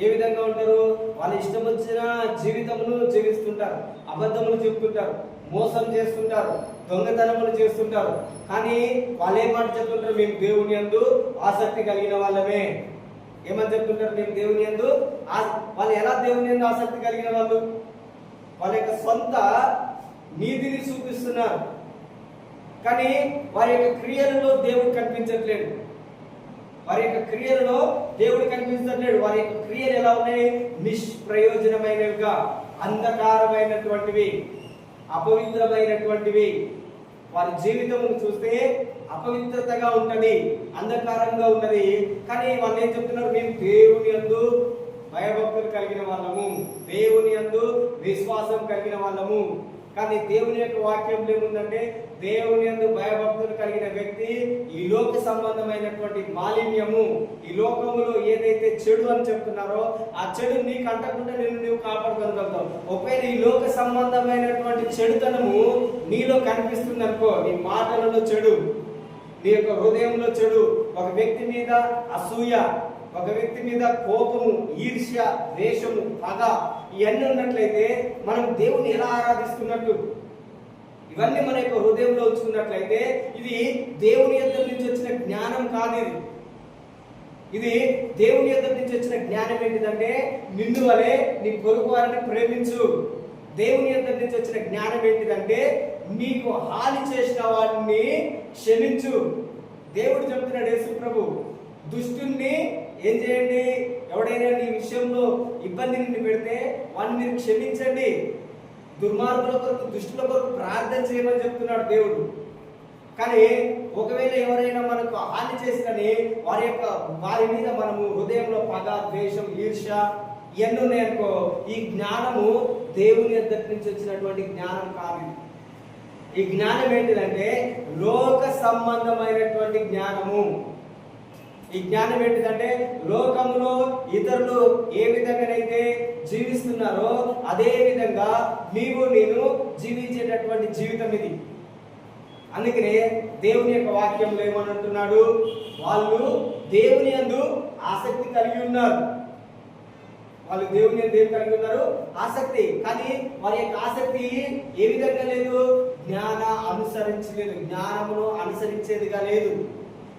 [SPEAKER 1] ఏ విధంగా ఉంటారు? వాళ్ళ ఇష్టం వచ్చిన జీవితమును జీవిస్తుంటారు, అబద్ధములు చెప్తుంటారు, మోసం చేస్తుంటారు, దొంగతనములు చేస్తుంటారు. కానీ వాళ్ళు ఏమాట చెప్తుంటారు? మేము దేవుని యందు ఆసక్తి కలిగిన వాళ్ళమే. ఏమని చెప్తుంటారు? మేము దేవుని యందు. వాళ్ళు ఎలా దేవుని యందు ఆసక్తి కలిగిన వాళ్ళు? వాళ్ళ యొక్క సొంత నీతిని చూపిస్తున్నారు, కానీ వారి యొక్క క్రియలలో దేవుడు కనిపించట్లేదు. వారి యొక్క క్రియలలో దేవుడు కనిపించట్లేడు. వారి యొక్క క్రియలు ఎలా ఉన్నాయి? నిష్ప్రయోజనమైనవిగా, అంధకారమైనటువంటివి, అపవిత్రమైనటువంటివి. వారి జీవితమును చూస్తే అపవిత్రతగా ఉన్నది, అంధకారంగా ఉన్నది. కానీ వాళ్ళు ఏం చెప్తున్నారు? మేము దేవుని యందు భయభక్తులు కలిగిన వాళ్ళము, దేవుని యందు విశ్వాసం కలిగిన వాళ్ళము. కానీ దేవుని యొక్క వాక్యంలో ఏముందంటే, దేవుని యందు భయభక్తులు కలిగిన వ్యక్తి ఈ లోక సంబంధమైనటువంటి మాలిన్యము, ఈ లోకములో ఏదైతే చెడు అని చెప్తున్నారో ఆ చెడు నీకు అంటకుండా నువ్వు కాపాడుకోగలుగుతావు. ఒకవేళ ఈ లోక సంబంధమైనటువంటి చెడుతనము నీలో కనిపిస్తుంది అనుకో, నీ మాటలలో చెడు, నీ యొక్క హృదయంలో చెడు, ఒక వ్యక్తి మీద అసూయ, ఒక వ్యక్తి మీద కోపము, ఈర్ష్య, ద్వేషము, పగ, ఇవన్నీ ఉన్నట్లయితే మనం దేవుని ఎలా ఆరాధిస్తున్నట్టు? ఇవన్నీ మన యొక్క హృదయంలో ఉంచుకున్నట్లయితే ఇది దేవుని యొద్ద నుంచి వచ్చిన జ్ఞానం కాదు. ఇది దేవుని యొద్ద నుంచి వచ్చిన జ్ఞానం ఏంటిదంటే, నిన్ను వలె నీ పొరుగు వారిని ప్రేమించు. దేవుని యొద్ద నుంచి వచ్చిన జ్ఞానం ఏంటిదంటే, నీకు హాని చేసిన వారిని క్షమించు. దేవుడు చెప్తున్నాడు, యేసు ప్రభు, దుష్టుణ్ణి ఏం చేయండి? ఎవడైనా నీ విషయంలో ఇబ్బంది నిన్ను పెడితే వాడిని మీరు క్షమించండి. దుర్మార్గుల కొరకు, దుష్టుల కొరకు ప్రార్థన చేయమని చెప్తున్నాడు దేవుడు. కానీ ఒకవేళ ఎవరైనా మనకు హాని చేసినని వారి మీద మనము హృదయంలో పగ, ద్వేషం, ఈర్ష్య ఇవన్నీ ఉన్నాయనుకో, ఈ జ్ఞానము దేవుని యొద్ద నుంచి వచ్చినటువంటి జ్ఞానం కాదు. ఈ జ్ఞానం ఏంటిదంటే లోక సంబంధమైనటువంటి జ్ఞానము. ఈ జ్ఞానం ఏంటిదంటే, లోకంలో ఇతరులు ఏ విధంగానైతే జీవిస్తున్నారో అదే విధంగా నేను జీవించేటటువంటి జీవితం ఇది. అందుకనే దేవుని యొక్క వాక్యంలో ఏమని అంటున్నాడు? వాళ్ళు దేవుని యందు ఆసక్తి కలిగి ఉన్నారు. వాళ్ళు దేవుని యందు ఏం కలిగి ఉన్నారు? ఆసక్తి. కానీ వారి యొక్క ఆసక్తి ఏ విధంగా లేదు? జ్ఞానమును అనుసరించేదిగా లేదు.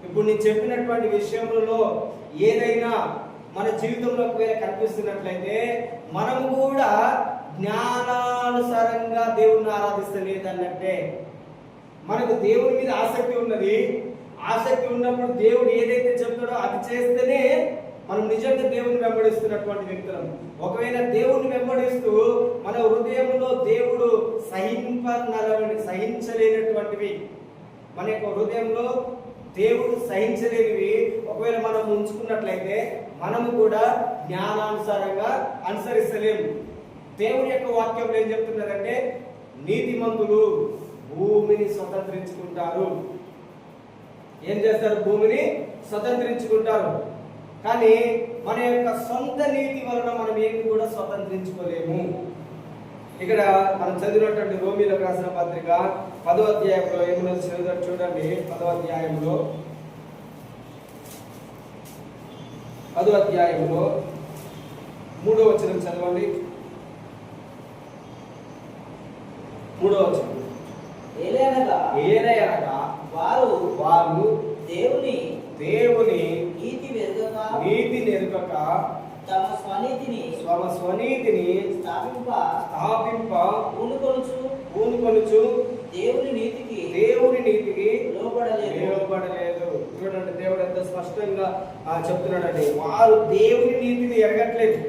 [SPEAKER 1] ఇప్పుడు నేను చెప్పినటువంటి విషయంలో ఏదైనా మన జీవితంలో ఒకవేళ కనిపిస్తున్నట్లయితే మనము కూడా జ్ఞానానుసారంగా దేవుణ్ణి ఆరాధిస్తలేదన్నట్టే. మనకు దేవుని మీద ఆసక్తి ఉన్నది. ఆసక్తి ఉన్నప్పుడు దేవుడు ఏదైతే చెప్తాడో అది చేస్తేనే మనం నిజంగా దేవుని వెంబడిస్తున్నటువంటి వ్యక్తులం. ఒకవేళ దేవుని వెంబడిస్తూ మన హృదయంలో దేవుడు సహించలేనటువంటివి, మన యొక్క హృదయంలో దేవుడు సహించలేనివి ఒకవేళ మనం ఉంచుకున్నట్లయితే మనము కూడా జ్ఞానానుసారంగా అనుసరిస్తలేము. దేవుని యొక్క వాక్యంలో ఏం చెప్తున్నదంటే, నీతిమంతులు భూమిని స్వతంత్రించుకుంటారు. ఏం చేస్తారు? భూమిని స్వతంత్రించుకుంటారు. కానీ మన యొక్క సొంత నీతి వలన మనం ఏమి కూడా స్వతంత్రించుకోలేము. ఇక్కడ మనం చదివినటువంటి రోమీలకు రాసిన పత్రిక 10వ అధ్యాయంలో ఏమన్నా చూడండి. 10వ అధ్యాయంలో 3వ వచనం చదవండి. 3వ వచనం. ఏలయనగా వారు
[SPEAKER 2] దేవుని
[SPEAKER 1] నీతి
[SPEAKER 2] నెరుగక తమ స్వనీతిని
[SPEAKER 1] స్థాపింప
[SPEAKER 2] పూనుకొనుచు దేవుని నీతికి
[SPEAKER 1] లోబడలేదు. చూడండి, దేవుడు ఎంత స్పష్టంగా చెప్తున్నాడండి. వారు దేవుని నీతిని ఎరగట్లేదు.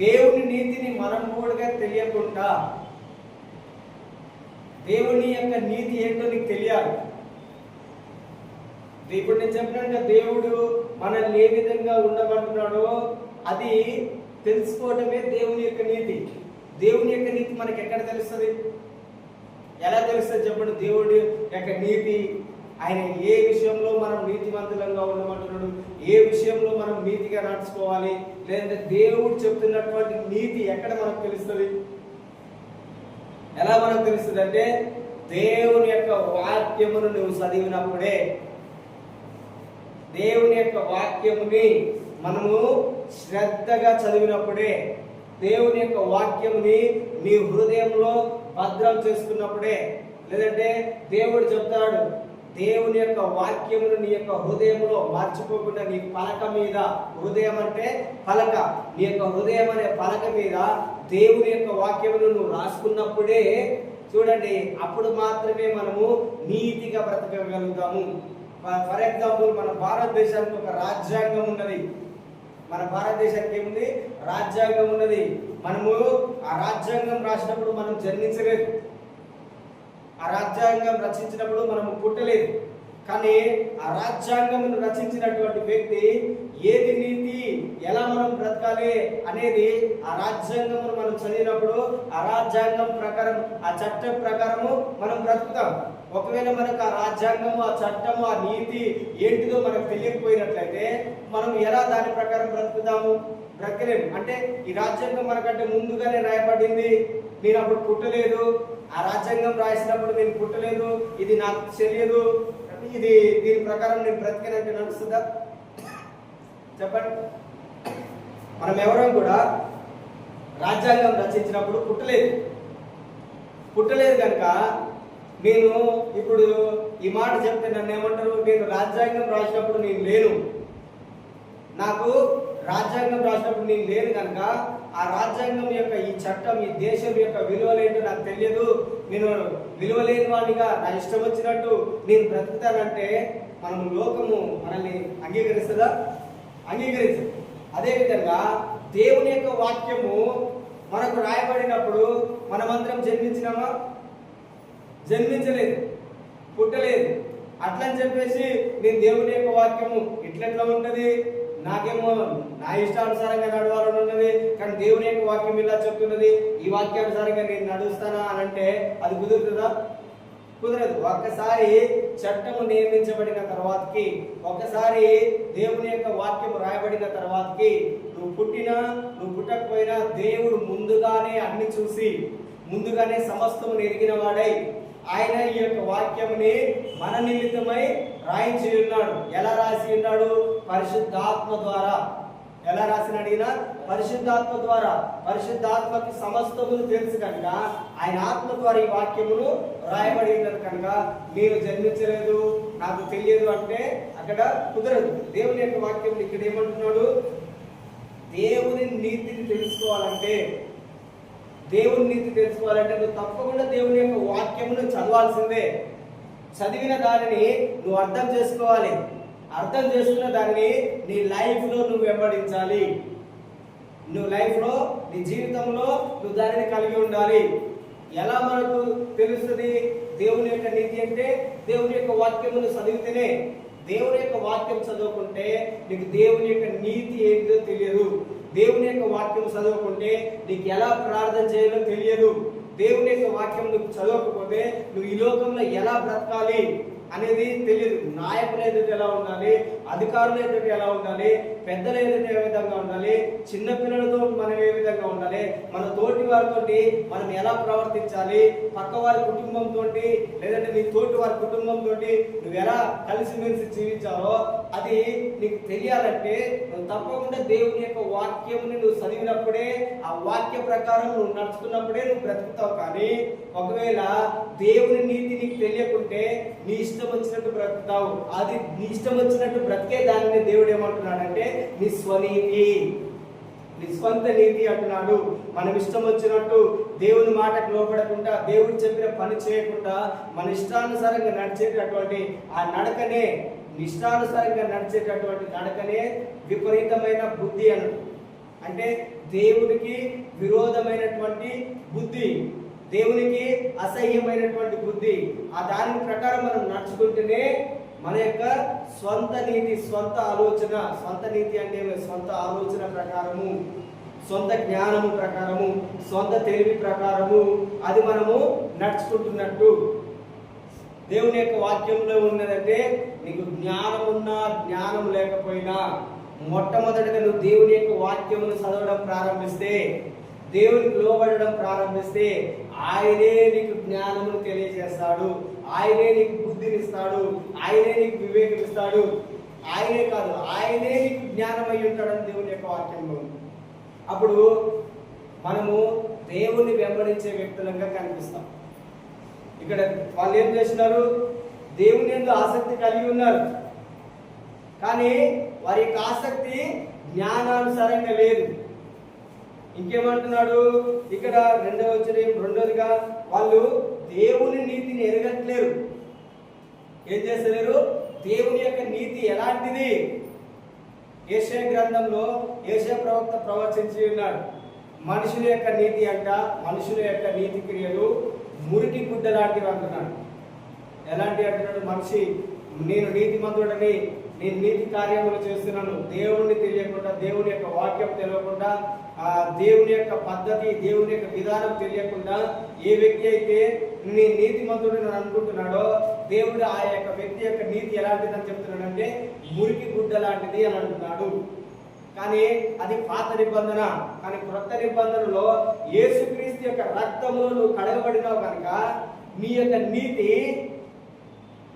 [SPEAKER 1] దేవుని నీతిని మనం కూడా తెలియకుండా, దేవుని యొక్క నీతి ఏంటో నీకు తెలియాలి. ఇప్పుడు నేను చెప్పినట్టుగా దేవుడు మనల్ని ఏ విధంగా ఉండమంటున్నాడో అది తెలుసుకోవటమే దేవుని యొక్క నీతి. దేవుని యొక్క నీతి మనకి ఎక్కడ తెలుస్తుంది? ఎలా తెలుస్తుంది చెప్పండి? దేవుడి యొక్క నీతి, ఆయన ఏ విషయంలో మనం నీతివంతులంగా ఉండమంటున్నాడు, ఏ విషయంలో మనం నీతిగా నడుచుకోవాలి, లేదంటే దేవుడు చెప్తున్నటువంటి నీతి ఎక్కడ మనకు తెలుస్తుంది? ఎలా మనకు తెలుస్తుంది అంటే దేవుని యొక్క వాక్యమును నువ్వు చదివినప్పుడే, దేవుని యొక్క వాక్యముని మనము శ్రద్ధగా చదివినప్పుడే, దేవుని యొక్క వాక్యముని నీ హృదయంలో భద్రం చేసుకున్నప్పుడే, లేదంటే దేవుడు చెప్తాడు దేవుని యొక్క వాక్యమును నీ యొక్క హృదయంలో మర్చిపోకుండా నీ పలక మీద, హృదయం అంటే పలక, నీ యొక్క హృదయం అనే పలక మీద దేవుని యొక్క వాక్యమును నువ్వు రాసుకున్నప్పుడే చూడండి, అప్పుడు మాత్రమే మనము నీతిగా బ్రతకగలుగుతాము. ఫర్ ఎగ్జాంపుల్, మన భారతదేశానికి ఒక రాజ్యాంగం ఉన్నది. మన భారతదేశానికి ఏముంది? రాజ్యాంగం ఉన్నది. మనము ఆ రాజ్యాంగం రాసినప్పుడు మనం జన్మించలేదు, ఆ రాజ్యాంగం రచించినప్పుడు మనము పుట్టలేదు. కానీ ఆ రాజ్యాంగమును రచించినటువంటి వ్యక్తి ఏది నీతి, ఎలా మనం బ్రతకాలి అనేది ఆ రాజ్యాంగమును మనం చదివినప్పుడు ఆ రాజ్యాంగం ప్రకారం, ఆ చట్టం ప్రకారము మనం బ్రతుకుతాం. ఒకవేళ మనకు ఆ రాజ్యాంగము, ఆ చట్టము, ఆ నీతి ఏంటిదో మనకు తెలియకపోయినట్లయితే మనం ఎలా దాని ప్రకారం బ్రతుకుతాము? బ్రతకలేము. అంటే ఈ రాజ్యాంగం మనకంటే ముందుగానే రాయబడింది, నేను అప్పుడు పుట్టలేదు, ఆ రాజ్యాంగం రాసినప్పుడు నేను పుట్టలేదు, ఇది నాకు తెలియదు, ఇది దీని ప్రకారం నేను బ్రతికేనంటే నడుస్తుందా? చెప్పండి. మనం ఎవరం కూడా రాజ్యాంగం రచించినప్పుడు పుట్టలేదు కనుక నేను ఇప్పుడు ఈ మాట చెప్తే నన్ను ఏమంటారు? నేను రాజ్యాంగం రాసినప్పుడు నేను లేను, నాకు రాజ్యాంగం రాసినప్పుడు నేను లేను కనుక ఆ రాజ్యాంగం యొక్క ఈ చట్టం, ఈ దేశం యొక్క విలువలేంటో నాకు తెలియదు, నేను విలువలేని వాడిగా నా ఇష్టం వచ్చినట్టు నేను బ్రతుకుతానంటే మనం లోకము మనల్ని అంగీకరిస్తుందా? అంగీకరించదు. అదేవిధంగా దేవుని యొక్క వాక్యము మనకు రాయబడినప్పుడు మనమందరం జన్మించినామా? జన్మించలేదు, పుట్టలేదు. అట్లని చెప్పేసి నేను దేవుని యొక్క వాక్యము ఇట్లెట్లా ఉంటుంది, నాకేమో నా ఇష్టానుసారంగా నడవాలని ఉన్నది, కానీ దేవుని యొక్క వాక్యం ఇలా చెప్తున్నది, ఈ వాక్యానుసారంగా నేను నడుస్తానా అని అంటే అది కుదురుతుందా? కుదరదు. ఒక్కసారి చట్టము నియమించబడిన తర్వాతకి, ఒక్కసారి దేవుని యొక్క వాక్యము రాయబడిన తర్వాతకి, నువ్వు పుట్టినా నువ్వు పుట్టకపోయినా దేవుడు ముందుగానే అన్ని చూసి, ముందుగానే సమస్తము ఎరిగిన వాడై ఆయన ఈ యొక్క వాక్యముని మన నిమిత్తమై రాయించి ఉన్నాడు. ఎలా రాసి ఉన్నాడు? పరిశుద్ధాత్మ ద్వారా. ఎలా రాసిన అడిగినా పరిశుద్ధాత్మ ద్వారా. పరిశుద్ధాత్మకి సమస్తమును తెలుసు కనుక ఆయన ఆత్మ ద్వారా ఈ వాక్యమును రాయబడి ఉన్నది కనుక నేను జన్మించలేదు, నాకు తెలియదు అంటే అక్కడ కుదరదు. దేవుని యొక్క వాక్యం ఇక్కడ ఏమంటున్నాడు? దేవుని నీతిని తెలుసుకోవాలంటే, దేవుని నీతి తెలుసుకోవాలంటే నువ్వు తప్పకుండా దేవుని యొక్క వాక్యమును చదవాల్సిందే. చదివిన దానిని నువ్వు అర్థం చేసుకోవాలి. అర్థం చేసుకున్న దానిని నీ లైఫ్లో నువ్వు వెంబడించాలి. నువ్వు లైఫ్లో, నీ జీవితంలో నువ్వు దానిని కలిగి ఉండాలి. ఎలా మనకు తెలుస్తుంది దేవుని యొక్క నీతి అంటే? దేవుని యొక్క వాక్యమును చదివితేనే. దేవుని యొక్క వాక్యం చదువుకుంటే నీకు దేవుని యొక్క నీతి ఏంటో తెలియదు. దేవుని యొక్క వాక్యం చదవకుంటే నీకు ఎలా ప్రార్థన చేయాలో తెలియదు. దేవుని యొక్క వాక్యం నువ్వు చదవకపోతే నువ్వు ఈ లోకంలో ఎలా బ్రతకాలి అనేది తెలియదు. నాయకులు ఎదుట ఎలా ఉండాలి, అధికారులు ఎదుటి ఎలా ఉండాలి, పెద్దలు ఎదుటి ఏ విధంగా ఉండాలి, చిన్న పిల్లలతో మనం ఏ విధంగా ఉండాలి, మన తోటి వారితో మనం ఎలా ప్రవర్తించాలి, పక్క వారి కుటుంబంతో లేదంటే నీ తోటి వారి కుటుంబంతో నువ్వు ఎలా కలిసిమెలిసి జీవించాలో అది నీకు తెలియాలంటే నువ్వు తప్పకుండా దేవుని యొక్క వాక్యముని నువ్వు చదివినప్పుడే, ఆ వాక్య ప్రకారం నువ్వు నడుచుకున్నప్పుడే నువ్వు బ్రతుకుతావు. కానీ ఒకవేళ దేవుని నీతి నీకు తెలియకుంటే నీ ఇష్టం వచ్చినట్టు బ్రతుకుతావు. అది నీ ఇష్టం వచ్చినట్టు బ్రతికే దానిని దేవుడు ఏమంటున్నాడంటే నీ స్వనీతి, నీ స్వంత నీతి అంటున్నాడు. మనం ఇష్టం వచ్చినట్టు దేవుని మాటకు లోపడకుండా, దేవుడు చెప్పిన పని చేయకుండా మన ఇష్టానుసారంగా నడిచేటటువంటి ఆ నడకనే, ఇష్టానుసారంగా నడిచేటటువంటి నడకనే విపరీతమైన బుద్ధి అంటే దేవునికి విరోధమైనటువంటి బుద్ధి, దేవునికి అసహ్యమైనటువంటి బుద్ధి. ఆ దాని ప్రకారం మనం నడుచుకుంటేనే మన యొక్క స్వంత నీతి, స్వంత ఆలోచన, స్వంత నీతి అంటే స్వంత ఆలోచన ప్రకారము, సొంత జ్ఞానము ప్రకారము, సొంత తెలివి ప్రకారము అది మనము నడుచుకుంటున్నట్టు. దేవుని యొక్క వాక్యంలో ఉన్నదంటే నీకు జ్ఞానం ఉన్నా జ్ఞానం లేకపోయినా మొట్టమొదటిగా నువ్వు దేవుని యొక్క వాక్యమును చదవడం ప్రారంభిస్తే, దేవునికి లోబడడం ప్రారంభిస్తే ఆయనే నీకు జ్ఞానమును తెలియజేస్తాడు, ఆయనే నీకు బుద్ధినిస్తాడు, ఆయనే నీకు వివేకం ఇస్తాడు. ఆయనే కాదు, ఆయనే నీకు జ్ఞానమై ఉంటాడని దేవుని యొక్క వాక్యంలో. అప్పుడు మనము దేవుని వెంబడించే వ్యక్తులంగా కనిపిస్తాం. ఇక్కడ వాళ్ళు ఏం చేస్తున్నారు, దేవుని యందు ఆసక్తి కలిగి ఉన్నారు, కానీ వారి యొక్క ఆసక్తి జ్ఞానానుసారంగా లేదు. ఇంకేమంటున్నాడు ఇక్కడ రెండోదిగా వాళ్ళు దేవుని నీతిని ఎరగట్లేరు. ఏం చేస్తలేరు, దేవుని యొక్క నీతి ఎలాంటిది. యెషయా గ్రంథంలో యెషయా ప్రవక్త ప్రవచించి ఉన్నాడు, మనుషుల యొక్క నీతి అంట, మనుషుల యొక్క నీతి క్రియలు మురికి గుడ్డ లాంటివి అంటున్నాడు. ఎలాంటి అంటున్నాడు, మనిషి నేను నీతిమంతుడని, నేను నీతి కార్యములు చేస్తున్నాను, దేవుణ్ణి తెలియకుండా, దేవుని యొక్క వాక్యం తెలియకుండా, ఆ దేవుని యొక్క పద్ధతి, దేవుని యొక్క విధానం తెలియకుండా ఏ వ్యక్తి అయితే నేను నీతిమంతుడు అనుకుంటున్నాడో దేవుడు ఆ యొక్క వ్యక్తి యొక్క నీతి ఎలాంటిదని చెప్తున్నాడంటే మురికి గుడ్డ లాంటిది అని అంటున్నాడు. కానీ అది పాత నిబంధన. కానీ క్రొత్త నిబంధనలో యేసుక్రీస్తు యొక్క రక్తములో నువ్వు కడగబడినావు కనుక నీ యొక్క నీతి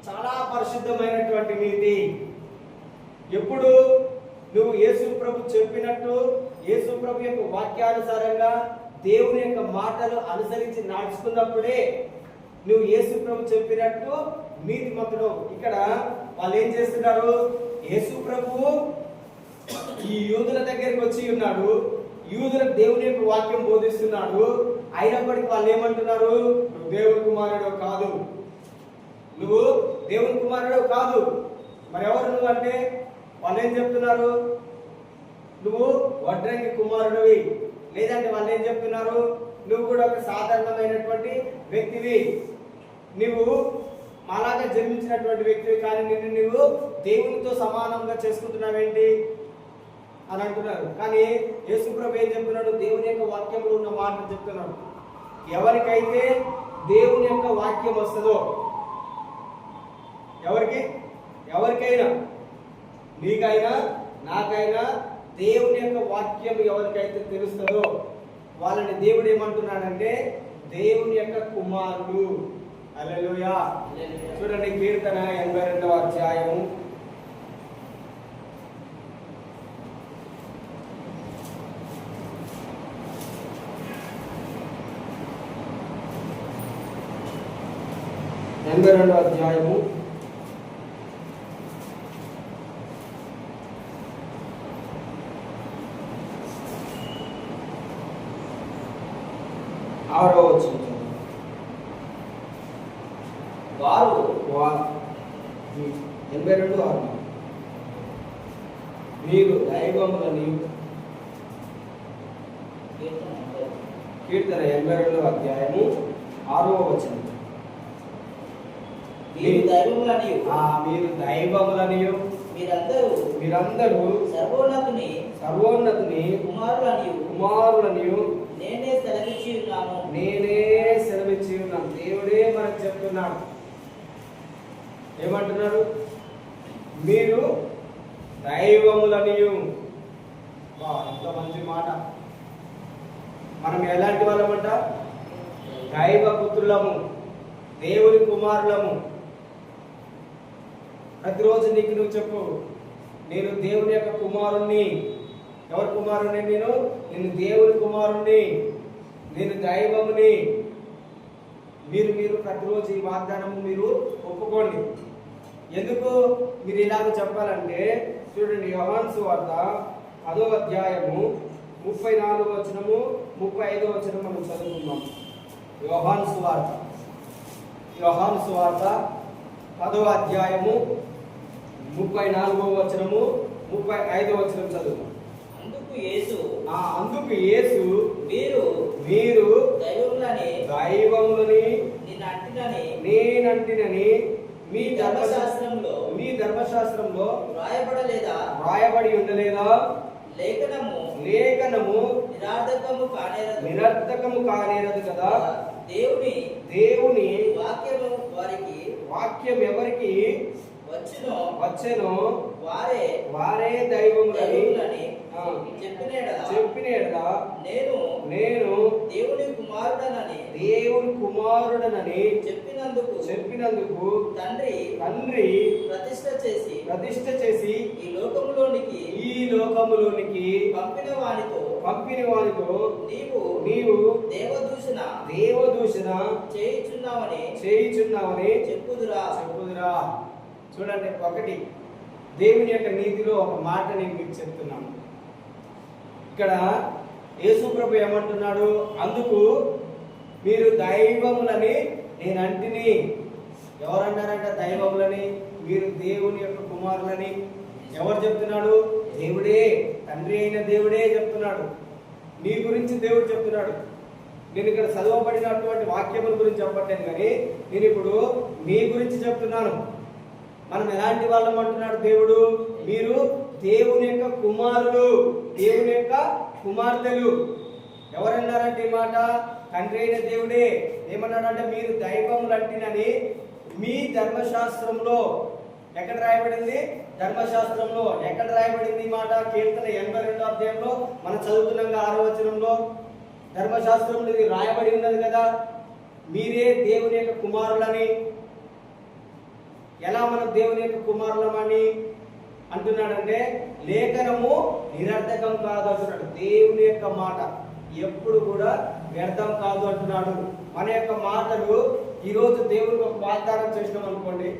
[SPEAKER 1] చాలా పరిశుద్ధమైనటువంటి నీతి. ఎప్పుడు నువ్వు యేసు ప్రభు చెప్పినట్టు, యేసు ప్రభు యొక్క వాక్యానుసారంగా దేవుని యొక్క మాటలు అనుసరించి నడుచుకున్నప్పుడే నువ్వు యేసు ప్రభు చెప్పినట్టు నీతిమంతుడు. ఇక్కడ వాళ్ళు ఏం చేస్తున్నారు, యేసు ప్రభు ఈ యూదుల దగ్గరికి వచ్చి ఉన్నాడు, యూదులకు దేవుని యొక్క వాక్యం బోధిస్తున్నాడు. అయినప్పటికీ వాళ్ళు ఏమంటున్నారు, నువ్వు దేవుని కుమారుడు కాదు, నువ్వు దేవుని కుమారుడు కాదు. మరి ఎవరు నువ్వు అంటే వాళ్ళు ఏం చెప్తున్నారు, నువ్వు వడ్రంగి కుమారుడివి. లేదంటే వాళ్ళు ఏం చెప్తున్నారు, నువ్వు కూడా ఒక సాధారణమైనటువంటి వ్యక్తివి, నువ్వు మాలాగా జన్మించినటువంటి వ్యక్తివి, కానీ నిన్ను నువ్వు దేవునితో సమానంగా చేసుకుంటున్నావేంటి అని అంటున్నారు. కానీ యేసు ప్రభు ఏం చెప్తున్నాడు, దేవుని యొక్క వాక్యంలో ఉన్న మాటలు చెప్తున్నాడు. ఎవరికైతే దేవుని యొక్క వాక్యం వస్తుందో, ఎవరికైనా నీకైనా నాకైనా దేవుని యొక్క వాక్యం ఎవరికైతే తెలుస్తుందో వాళ్ళని దేవుడు ఏమంటున్నాడంటే దేవుని యొక్క కుమారుడు. హల్లెలూయా. చూడండి కీర్తన 82వ అధ్యాయము 82వ అధ్యాయము 6వ వచనం.
[SPEAKER 2] వారు
[SPEAKER 1] 82:6 మీరు దైవములని, కీర్తన 82వ అధ్యాయము 6వ వచనం.
[SPEAKER 2] మీరు దైవములని,
[SPEAKER 1] మీరు దైవములని, మీరందరూ
[SPEAKER 2] సర్వోన్నతుని
[SPEAKER 1] కుమారులని
[SPEAKER 2] నేనే సెలవిచ్చి
[SPEAKER 1] ఉన్నాను. దేవుడే మనకు చెప్తున్నాడు. ఏమంటున్నాడు, మీరు దైవములనియు. ఎంత మంచి మాట. మనం ఎలాంటి వాళ్ళమంట? దైవ పుత్రులము, దేవుని కుమారులము. ప్రతిరోజు నీకు నువ్వు చెప్పు, నేను దేవుని యొక్క కుమారుణ్ణి. ఎవరి కుమారుణ్ణి? నేను దేవుని కుమారుణ్ణి, నేను దైవముని. మీరు ప్రతిరోజు ఈ వాగ్దానము మీరు ఒప్పుకోండి. ఎందుకు మీరు ఇలాగ చెప్పాలంటే చూడండి, యోహాను సువార్త 10వ అధ్యాయము 34వ వచనము 35వ వచనం మనం చదువుకుందాం. యోహాను సువార్త 10వ అధ్యాయము 34వ వచనము 35వ వచనం చదువుకుందాం. అందుకు యేసు మీరు దైవములని నేనంటినని మీ ధర్మశాస్త్రంలో రాయబడి ఉండలేదా? లేఖనము నిరర్థకము కానేరదు కదా. దేవుని వాక్యం ఎవరికి వచ్చెనో వారే దైవములని చెప్పిన నేను దేవుని కుమారుడనని చెప్పినందుకు తండ్రి ప్రతిష్ఠ చేసి ఈ లోకములోనికి పంపిన వానితో నీవు దేవదూషణ చేయుచున్నావని చెప్పుదురా. చూడండి, ఒకటి దేవుని యొక్క నీతిలో ఒక మాట నేను మీకు చెప్తున్నాను. ఇక్కడ యేసు ప్రభు ఏమంటున్నాడు? అందుకు మీరు దైవములని నేను అంటిని. ఎవరన్నారంట దైవములని? మీరు దేవుని యొక్క కుమారులని. ఎవరు చెప్తున్నాడు? దేవుడే, తండ్రి అయిన దేవుడే చెప్తున్నాడు. నీ గురించి దేవుడు చెప్తున్నాడు. నేను ఇక్కడ చదవబడినటువంటి వాక్యముల గురించి చెప్పట్లేదు, కానీ నేను ఇప్పుడు మీ గురించి చెప్తున్నాను. మనం ఎలాంటి వాళ్ళం అంటున్నాడు దేవుడు? మీరు దేవుని యొక్క కుమారులు, దేవుని యొక్క కుమార్తెలు. ఎవరన్నారంటే ఈ మాట? తండ్రి అయిన దేవుడే. ఏమన్నాడంటే మీరు దైవములు అంటినని మీ ధర్మశాస్త్రంలో. ఎక్కడ రాయబడింది? ధర్మశాస్త్రంలో. ఎక్కడ రాయబడింది ఈ మాట? కీర్తన 82వ అధ్యాయంలో మనం చదువుతున్నాం 6వ వచనంలో. ధర్మశాస్త్రంలో ఇది రాయబడి ఉన్నది కదా, మీరే దేవుని యొక్క కుమారులని. ఎలా మనం దేవుని యొక్క కుమారులమని అంటున్నాడంటే లేఖనము నిరర్థకం కాదు అంటున్నాడు. దేవుని యొక్క మాట ఎప్పుడు కూడా వ్యర్థం కాదు అంటున్నాడు. మన యొక్క మాటలు ఈరోజు దేవునికి ఒక వాగ్దానం చేసినాం అనుకోండి,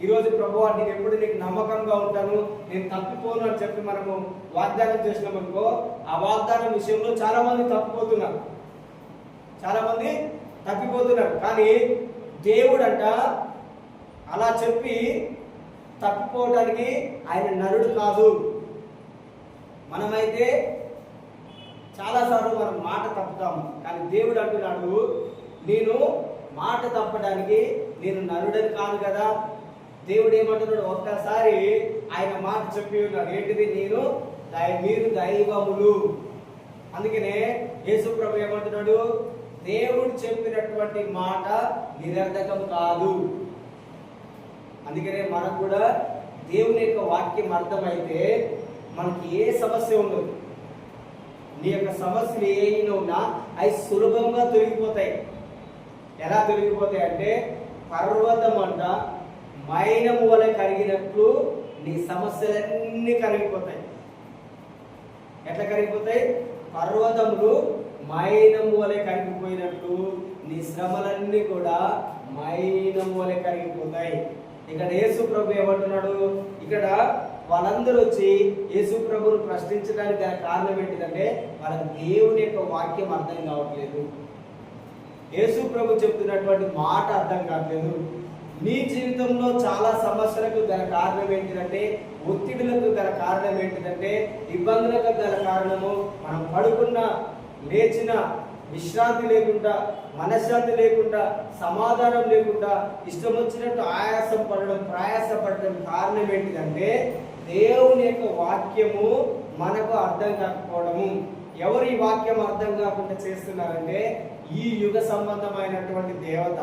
[SPEAKER 1] ఈరోజు ప్రభువా నేను ఎప్పుడు నీకు నమ్మకంగా ఉంటాను, నేను తప్పిపోను అని చెప్పి మనము వాగ్దానం చేసినాం అనుకో, ఆ వాగ్దానం విషయంలో చాలా మంది తప్పిపోతున్నారు. కానీ దేవుడంట అలా చెప్పి తప్పిపోవడానికి ఆయన నరుడు కాదు. మనమైతే చాలాసార్లు మనం మాట తప్పుతాము, కానీ దేవుడు అంటున్నాడు నేను మాట తప్పడానికి నేను నరుడని కాదు కదా. దేవుడు ఏమంటున్నాడు? ఒక్కసారి ఆయన మాట చెప్పి ఉన్నాడు. ఏంటిది? మీరు దైవములు. అందుకనే యేసు ప్రభు ఏమంటున్నాడు? దేవుడు చెప్పినటువంటి మాట నిరర్థకం కాదు. అందుకనే మనకు కూడా దేవుని యొక్క వాక్యం అర్థమైతే మనకి ఏ సమస్య ఉండదు. నీ యొక్క సమస్యలు ఏమైనా ఉన్నా అవి సులభంగా తొలగిపోతాయి. ఎలా తొలగిపోతాయి అంటే పర్వతం అంట మైనము వలె కరిగినట్లు నీ సమస్యలన్నీ కరిగిపోతాయి. ఎట్లా కరిగిపోతాయి? పర్వతములు మైనము వలె కరిగిపోయినట్లు నీ శ్రమలన్నీ కూడా మైనము వలె కరిగిపోతాయి. ఇక్కడ యేసు ప్రభు ఏమంటున్నాడు? ఇక్కడ వాళ్ళందరూ వచ్చి యేసు ప్రభువును ప్రశ్నించడానికి గల కారణం ఏంటిదంటే వాళ్ళకి దేవుని యొక్క వాక్యం అర్థం కావట్లేదు. యేసు ప్రభు చెప్తున్నటువంటి మాట అర్థం కావట్లేదు. నీ జీవితంలో చాలా సమస్యలకు గల కారణం ఏంటిదంటే, ఒత్తిడులకు గల కారణం ఏంటిదంటే, ఇబ్బందులకు గల కారణము మనం పడుకున్న లేచిన విశ్రాంతి లేకుండా, మనశ్శాంతి లేకుండా, సమాధానం లేకుండా, ఇష్టం వచ్చినట్టు ప్రయాసపడడం కారణం ఏంటిదంటే దేవుని యొక్క వాక్యము మనకు అర్థం కాకపోవడము. ఎవరు ఈ వాక్యం అర్థం కాకుండా చేస్తున్నారంటే ఈ యుగ సంబంధమైనటువంటి దేవత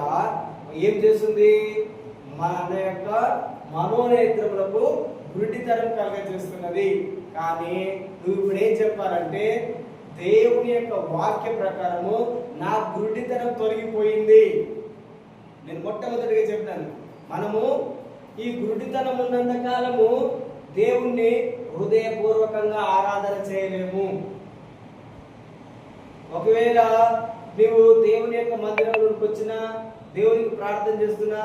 [SPEAKER 1] ఏం చేస్తుంది? మన యొక్క మనోనేత్రములకు గుడ్డితనం కలుగజేస్తున్నది. కానీ నువ్వు ఇప్పుడు ఏం చెప్పాలంటే, దేవుని యొక్క వాక్య ప్రకారము నా గుడ్డితనం తొలగిపోయింది. నేను మొట్టమొదటిగా చెప్పినాను, మనము ఈ గుడ్డితనం ఉన్నంత కాలము దేవుణ్ణి హృదయపూర్వకంగా ఆరాధన చేయలేము. ఒకవేళ నువ్వు దేవుని యొక్క మందిరంలోకి వచ్చినా, దేవునికి ప్రార్థన చేస్తున్నా,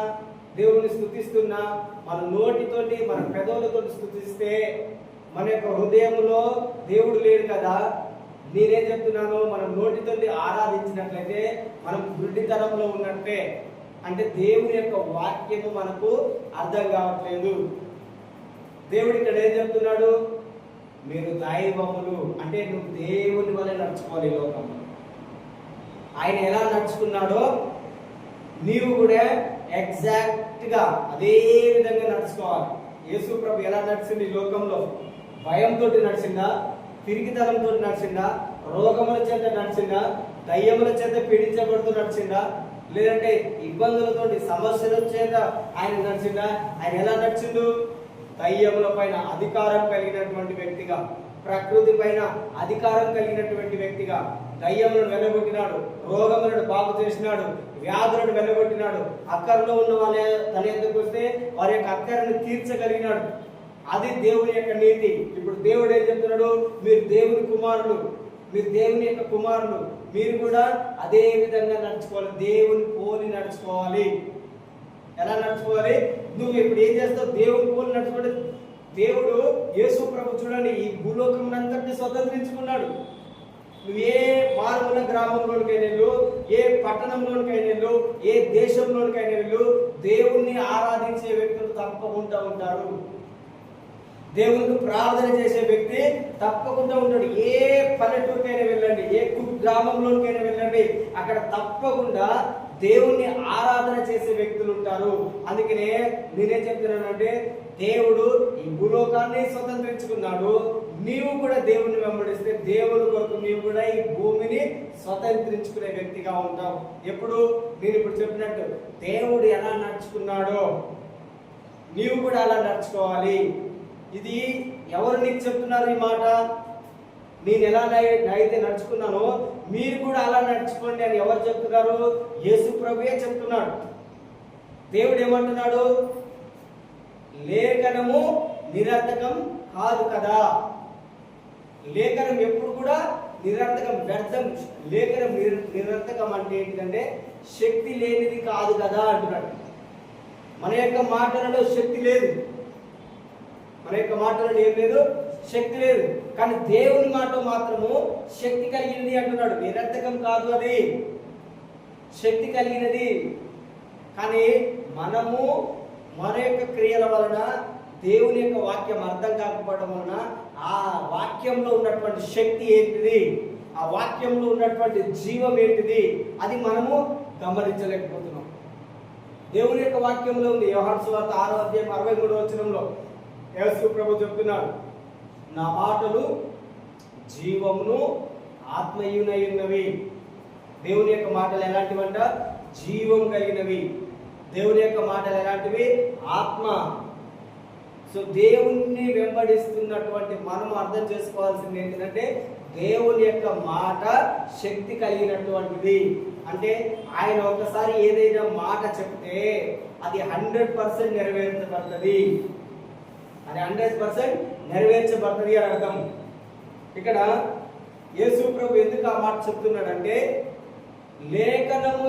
[SPEAKER 1] దేవుని స్తుతిస్తున్నా, మన నోటితోటి మన పెదవులతో స్తుతిస్తే మన యొక్క హృదయంలో దేవుడు లేడు కదా. నేనేం చెప్తున్నాను, మనం నోటితోటి ఆరాధించినట్లయితే మనం గుడ్డితనంలో ఉన్నట్టే. అంటే దేవుని యొక్క వాక్యము మనకు అర్థం కావట్లేదు. దేవుడు ఇక్కడ ఏం చెప్తున్నాడు, మీరు దైవములు అంటే నువ్వు దేవుని వలె నడుచుకోవాలి. లోకంలో ఆయన ఎలా నడుచుకున్నాడో నీవు కూడా ఎగ్జాక్ట్ గా అదే విధంగా నడుచుకోవాలి. యేసు ప్రభు ఎలా నడిచింది ఈ లోకంలో? భయంతో నడిచిందా? పిరికితనంతో నడిచిందా? రోగముల చేత నడిచిందా? దయ్యముల చేత పీడించబడుతూ నడిచిందా? లేదంటే ఇబ్బందులతో సమస్యల చేత ఆయన నడిచిందా? ఆయన ఎలా నడిచిండు? దయ్యముల పైన అధికారం కలిగినటువంటి వ్యక్తిగా, ప్రకృతి పైన అధికారం కలిగినటువంటి వ్యక్తిగా దయ్యములను వెళ్ళగొట్టినాడు, రోగములను బాగు చేసినాడు, వ్యాధులను వెళ్ళగొట్టినాడు. అక్కరలో ఉన్న వాళ్ళ తన ఎందుకు వస్తే వారి యొక్క అక్కరను తీర్చగలిగినాడు. అది దేవుని యొక్క నీతి. ఇప్పుడు దేవుడు ఏం చెప్తున్నాడు, మీరు దేవుని కుమారులు, మీరు దేవుని యొక్క కుమారులు, మీరు కూడా అదే విధంగా నడుచుకోవాలి. దేవుని పోలి నడుచుకోవాలి. ఎలా నడుచుకోవాలి? నువ్వు ఇప్పుడు ఏం చేస్తావు? దేవుని పోలి నడుచుకోవాలి. దేవుడు యేసు ప్రభు చూడండి, ఈ భూలోకమునంతటిని స్వతంత్రించుకున్నాడు. నువ్వు ఏ మారుమూల గ్రామంలోనికైనా వెళ్ళు, ఏ పట్టణంలోనికైనా వెళ్ళు, ఏ దేశంలోనికైనా వెళ్ళు, దేవుణ్ణి ఆరాధించే వ్యక్తులు తప్పకుండా ఉంటారు. దేవునికి ప్రార్థన చేసే వ్యక్తి తప్పకుండా ఉంటాడు. ఏ పల్లెటూరుకైనా వెళ్ళండి, ఏ గ్రామంలోనికైనా వెళ్ళండి, అక్కడ తప్పకుండా దేవుణ్ణి ఆరాధన చేసే వ్యక్తులు ఉంటారు. అందుకనే నేనేం చెప్తున్నానంటే, దేవుడు ఈ భూలోకాన్ని స్వతంత్రించుకున్నాడు. నీవు కూడా దేవుణ్ణి వెంబడిస్తే దేవుని కొరకు నీవు కూడా ఈ భూమిని స్వతంత్రించుకునే వ్యక్తిగా ఉంటావు. ఎప్పుడు? నేను ఇప్పుడు చెప్పినట్టు దేవుడు ఎలా నడుచుకున్నాడో నీవు కూడా అలా నడుచుకోవాలి. ఇది ఎవరు నీకు చెప్తున్నారు ఈ మాట? నేను ఎలా అయితే నడుచుకున్నానో మీరు కూడా అలా నడుచుకోండి అని ఎవరు చెప్తున్నారు? యేసు ప్రభువే చెప్తున్నాడు. దేవుడు ఏమంటున్నాడు? లేఖనము నిరర్థకం కాదు కదా. లేఖనం ఎప్పుడు కూడా నిరర్థకం, వ్యర్థం. లేఖనం నిరర్థకం అంటే ఏంటంటే శక్తి లేనిది కాదు కదా అంటున్నాడు. మన యొక్క మాటలలో శక్తి లేదు, మన యొక్క మాటలలో ఏం లేదు, శక్తి లేదు. కానీ దేవుని మాట మాత్రము శక్తి కలిగినది అంటున్నాడు. నిరర్థకం కాదు, అది శక్తి కలిగినది. కానీ మనము మన యొక్క క్రియల వలన దేవుని యొక్క వాక్యం అర్థం కాకపోవడం వలన ఆ వాక్యంలో ఉన్నటువంటి శక్తి ఏంటిది, ఆ వాక్యంలో ఉన్నటువంటి జీవం ఏంటిది, అది మనము గమనించలేకపోతున్నాం. దేవుని యొక్క వాక్యంలో ఉంది. యోహాను సువార్త 6వ అధ్యాయం 63వ వచనంలో యేసు ప్రభు చెప్తున్నాడు, నా మాటలు జీవమును ఆత్మయునై ఉన్నవి. దేవుని యొక్క మాటలు ఎలాంటివంట? జీవం కలిగినవి. దేవుని యొక్క మాటలు ఎలాంటివి? ఆత్మ. సో దేవుణ్ణి వెంబడిస్తున్నటువంటి మనం అర్థం చేసుకోవాల్సింది ఏంటంటే, దేవుని యొక్క మాట శక్తి కలిగినటువంటిది. అంటే ఆయన ఒకసారి ఏదైనా మాట చెప్తే అది 100% నెరవేర్చబడుతుంది. అది 100% నెరవేర్చబడుతుంది అని అర్థం. ఇక్కడ యేసు ప్రభు ఎందుకు ఆ మాట చెప్తున్నాడంటే, లేఖనము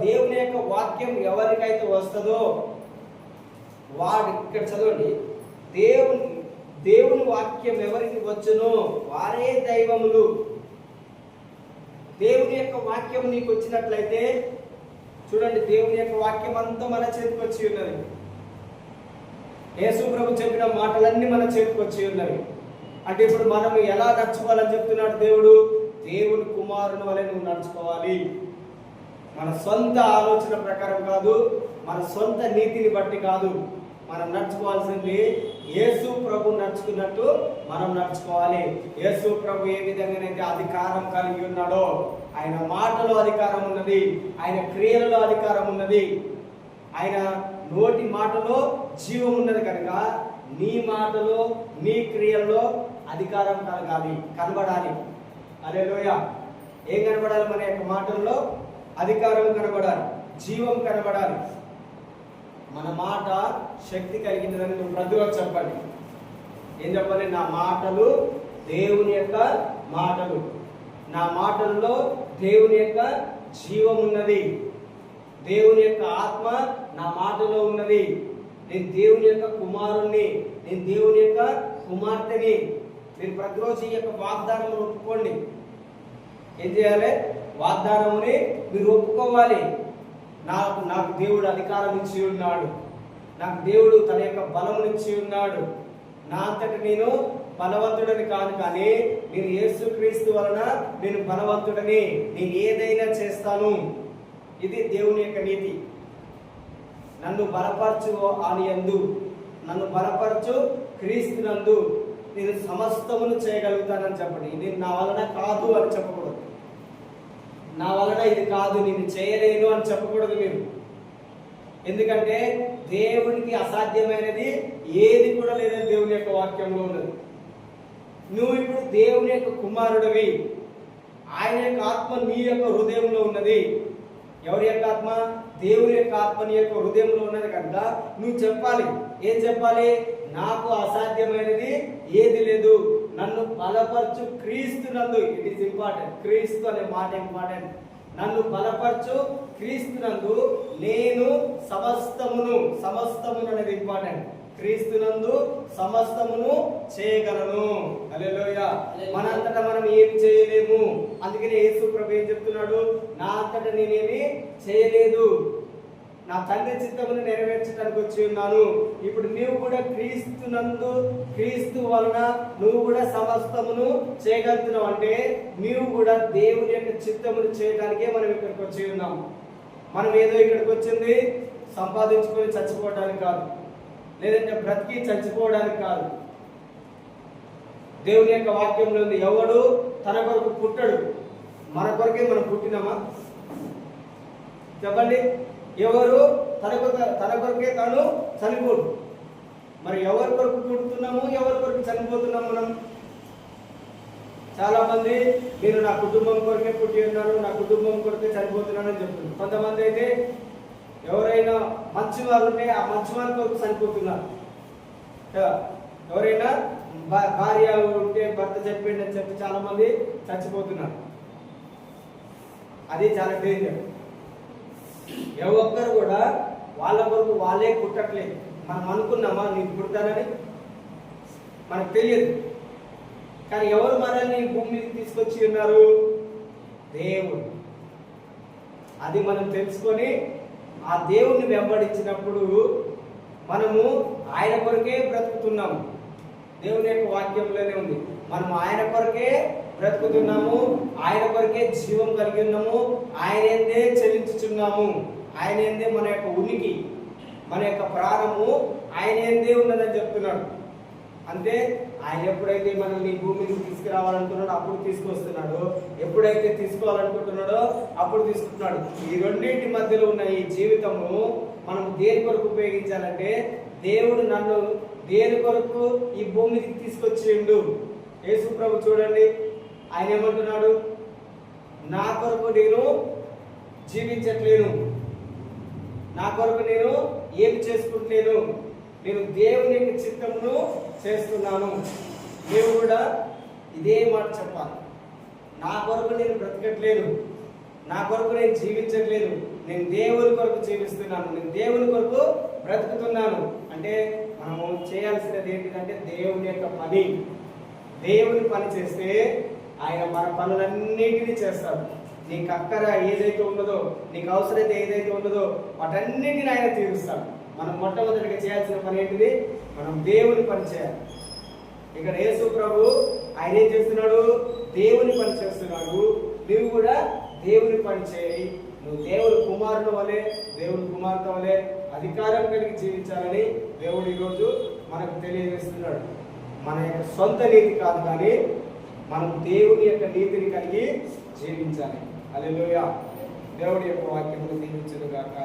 [SPEAKER 1] దేవుని యొక్క వాక్యం ఎవరికైతే వస్తుందో వాడు, ఇక్కడ చదవండి, దేవుని వాక్యం ఎవరికి వచ్చునో వారే దైవములు. దేవుని యొక్క వాక్యం నీకు వచ్చినట్లయితే చూడండి, దేవుని యొక్క వాక్యం అంతా మన చేతికి వచ్చి ఉన్నది. యేసు ప్రభు చెప్పిన మాటలన్నీ మన చేతికి వచ్చి ఉన్నవి. అంటే ఇప్పుడు మనం ఎలా నడుచుకోవాలని చెప్తున్నాడు దేవుడు? దేవుని కుమారుని వలె నువ్వు నడుచుకోవాలి. మన సొంత ఆలోచన ప్రకారం కాదు, మన సొంత నీతిని బట్టి కాదు. మనం నడుచుకోవాల్సింది యేసు ప్రభు నడుచుకున్నట్టు మనం నడుచుకోవాలి. యేసు ప్రభు ఏ విధంగానైతే అధికారం కలిగి ఉన్నాడో, ఆయన మాటలో అధికారం ఉన్నది, ఆయన క్రియలలో అధికారం ఉన్నది, ఆయన నోటి మాటలో జీవం ఉన్నది కనుక నీ మాటలో నీ క్రియల్లో అధికారం కనబడాలి. హల్లెలూయా. ఏం కనబడాలి? మన యొక్క మాటల్లో అధికారం కనబడాలి, జీవం కనబడాలి. మన మాట శక్తి కలిగినదని నువ్వు ప్రతిరోజు చెప్పండి. ఏం చెప్పాలి? నా మాటలు దేవుని యొక్క మాటలు, నా మాటల్లో దేవుని యొక్క జీవం ఉన్నది, దేవుని యొక్క ఆత్మ నా మాటలో ఉన్నది. నేను దేవుని యొక్క కుమారుణ్ణి, నేను దేవుని యొక్క కుమార్తెని. మీరు ప్రతిరోజు ఈ యొక్క వాగ్దానం ఒప్పుకోండి. ఏం చేయాలి? వాగ్దానముని మీరు ఒప్పుకోవాలి. నాకు దేవుడు అధికారం ఇచ్చి ఉన్నాడు, నాకు దేవుడు తన యొక్క బలమునిచ్చి ఉన్నాడు. నా అంతటి నేను బలవంతుడని కాదు, కానీ నేను యేసుక్రీస్తు వలన నేను బలవంతుడని, నేను ఏదైనా చేస్తాను. ఇది దేవుని యొక్క నీతి. నన్ను బలపరచు అని యందు, నన్ను బలపరచు క్రీస్తునందు నేను సమస్తమును చేయగలుగుతానని చెప్పండి. ఇది నా వలన కాదు అని చెప్పకూడదు. నా వలన ఇది కాదు, నేను చేయలేను అని చెప్పకూడదు మీరు. ఎందుకంటే దేవునికి అసాధ్యమైనది ఏది కూడా లేదని దేవుని యొక్క వాక్యంలో ఉన్నది. నువ్వు ఇప్పుడు దేవుని యొక్క కుమారుడివి. ఆయన యొక్క ఆత్మ నీ యొక్క హృదయంలో ఉన్నది. ఎవరి యొక్క ఆత్మ? దేవుని యొక్క ఆత్మ నీ యొక్క హృదయంలో ఉన్నది కనుక నువ్వు చెప్పాలి. ఏం చెప్పాలి? నాకు అసాధ్యమైనది ఏది లేదు, నన్ను బలపరచు క్రీస్తునందు. It is important. క్రీస్తు అనే మాట ఇంపార్టెంట్. నన్ను బలపరచు క్రీస్తునందు నేను సమస్తమును అనేది ఇంపార్టెంట్. క్రీస్తునందు సమస్తమును చేయగలను. హల్లెలూయా. మనంతటా మనం ఏమి చేయలేము. అందుకనే యేసు ప్రభు ఏం చెప్తున్నాడు? నా అంతటా నేనేమి చేయలేదు, నా తండ్రి చిత్తమును నెరవేర్చడానికి వచ్చి ఉన్నాను. ఇప్పుడు నీవు కూడా క్రీస్తు వలన నువ్వు కూడా సమస్తమును చేయగలుగుతున్నావు. అంటే నీవు కూడా దేవుని యొక్క చిత్తమును చేయడానికే మనం ఇక్కడికి వచ్చి ఉన్నాం. మనం ఏదో ఇక్కడికి వచ్చింది సంపాదించుకొని చచ్చిపోవడానికి కాదు, లేదంటే బ్రతికి చచ్చిపోవడానికి కాదు. దేవుని యొక్క వాక్యంలో ఉంది, ఎవడు తన కొరకు పుట్టడు. మన కొరకే మనం పుట్టినామా? చెప్పండి. ఎవరు తన కొరకే తాను చనిపోడు. మరి ఎవరి కొరకు పుడుతున్నాము, ఎవరి కొరకు చనిపోతున్నాము? మనం చాలా మంది నేను నా కుటుంబం కొరకే పుట్టి ఉన్నాను, నా కుటుంబం కొరకే చనిపోతున్నాను అని చెప్తున్నారు. కొంతమంది అయితే ఎవరైనా మంచి వారు ఉంటే ఆ మంచి వారి కొరకు చనిపోతున్నారు. ఎవరైనా భార్య ఉంటే భర్త చనిపోయింది అని చెప్పి చాలా మంది చచ్చిపోతున్నారు. అది చాలా డేంజర్. ఏ ఒక్కరు కూడా వాళ్ళ కొరకు వాళ్ళే పుట్టట్లేదు. మనం అనుకున్నామా నీకు పుడతానని? మనకు తెలియదు. కానీ ఎవరు మనల్ని భూమి మీదకి తీసుకొచ్చి ఉన్నారు? దేవుడు. అది మనం తెలుసుకొని ఆ దేవుణ్ణి వెంబడించినప్పుడు మనము ఆయన కొరకే బ్రతుకుతున్నాము. దేవుని యొక్క వాక్యంలోనే ఉంది, మనం ఆయన కొరకే బ్రతుకుతున్నాము, ఆయన కొరకే జీవం కలిగి ఉన్నాము, ఆయన ఏందే చెల్లించుచున్నాము. ఆయన ఏందే మన యొక్క ఉనికి, మన యొక్క ప్రాణము ఆయన ఏందే ఉన్నదని చెప్తున్నాడు. అంటే ఆయన ఎప్పుడైతే మనల్ని భూమికి తీసుకురావాలనుకున్నాడో అప్పుడు తీసుకొస్తున్నాడు, ఎప్పుడైతే తీసుకోవాలనుకుంటున్నాడో అప్పుడు తీసుకుంటున్నాడు. ఈ రెండింటి మధ్యలో ఉన్న ఈ జీవితము మనం దేని కొరకు ఉపయోగించాలంటే, దేవుడు నన్ను దేని కొరకు ఈ భూమికి తీసుకొచ్చిండు. యేసు ప్రభు చూడండి, ఆయన ఏమంటున్నాడు? నా కొరకు నేను జీవించట్లేను, నా కొరకు నేను ఏమి చేసుకుంటలేను, నేను దేవుని యొక్క చిత్తమును చేస్తున్నాను. నేను కూడా ఇదే మాట చెప్పాలి. నా కొరకు నేను బ్రతకట్లేను, నా కొరకు నేను జీవించట్లేదు, నేను దేవుని కొరకు జీవిస్తున్నాను, నేను దేవుని కొరకు బ్రతుకుతున్నాను. అంటే మనము చేయాల్సినది ఏంటంటే దేవుని యొక్క పని. దేవుని పని చేస్తే ఆయన మన పనులన్నిటినీ చేస్తాడు. నీకు అక్కర ఏదైతే ఉన్నదో, నీకు అవసరత ఏదైతే ఉన్నదో వాటన్నిటిని ఆయన తీరుస్తాడు. మనం మొట్టమొదటిగా చేయాల్సిన పని ఏంటిది? మనం దేవుని పని చేయాలి. ఇక్కడ యేసు ప్రభు ఆయన ఏం చేస్తున్నాడు? దేవుని పని చేస్తున్నాడు. నువ్వు కూడా దేవుని పని చేయి. నువ్వు దేవుని కుమారుడు వలె, దేవుని కుమార్తె వలె అధికారం కలిగి జీవించాలని దేవుడు ఈరోజు మనకు తెలియజేస్తున్నాడు. మన యొక్క సొంత నీతి కాదు, కానీ మనం దేవుని యొక్క నీతిని కలిగి జీవించాలి. హల్లెలూయా. దేవుడి యొక్క వాక్యమును దీవించును గాక.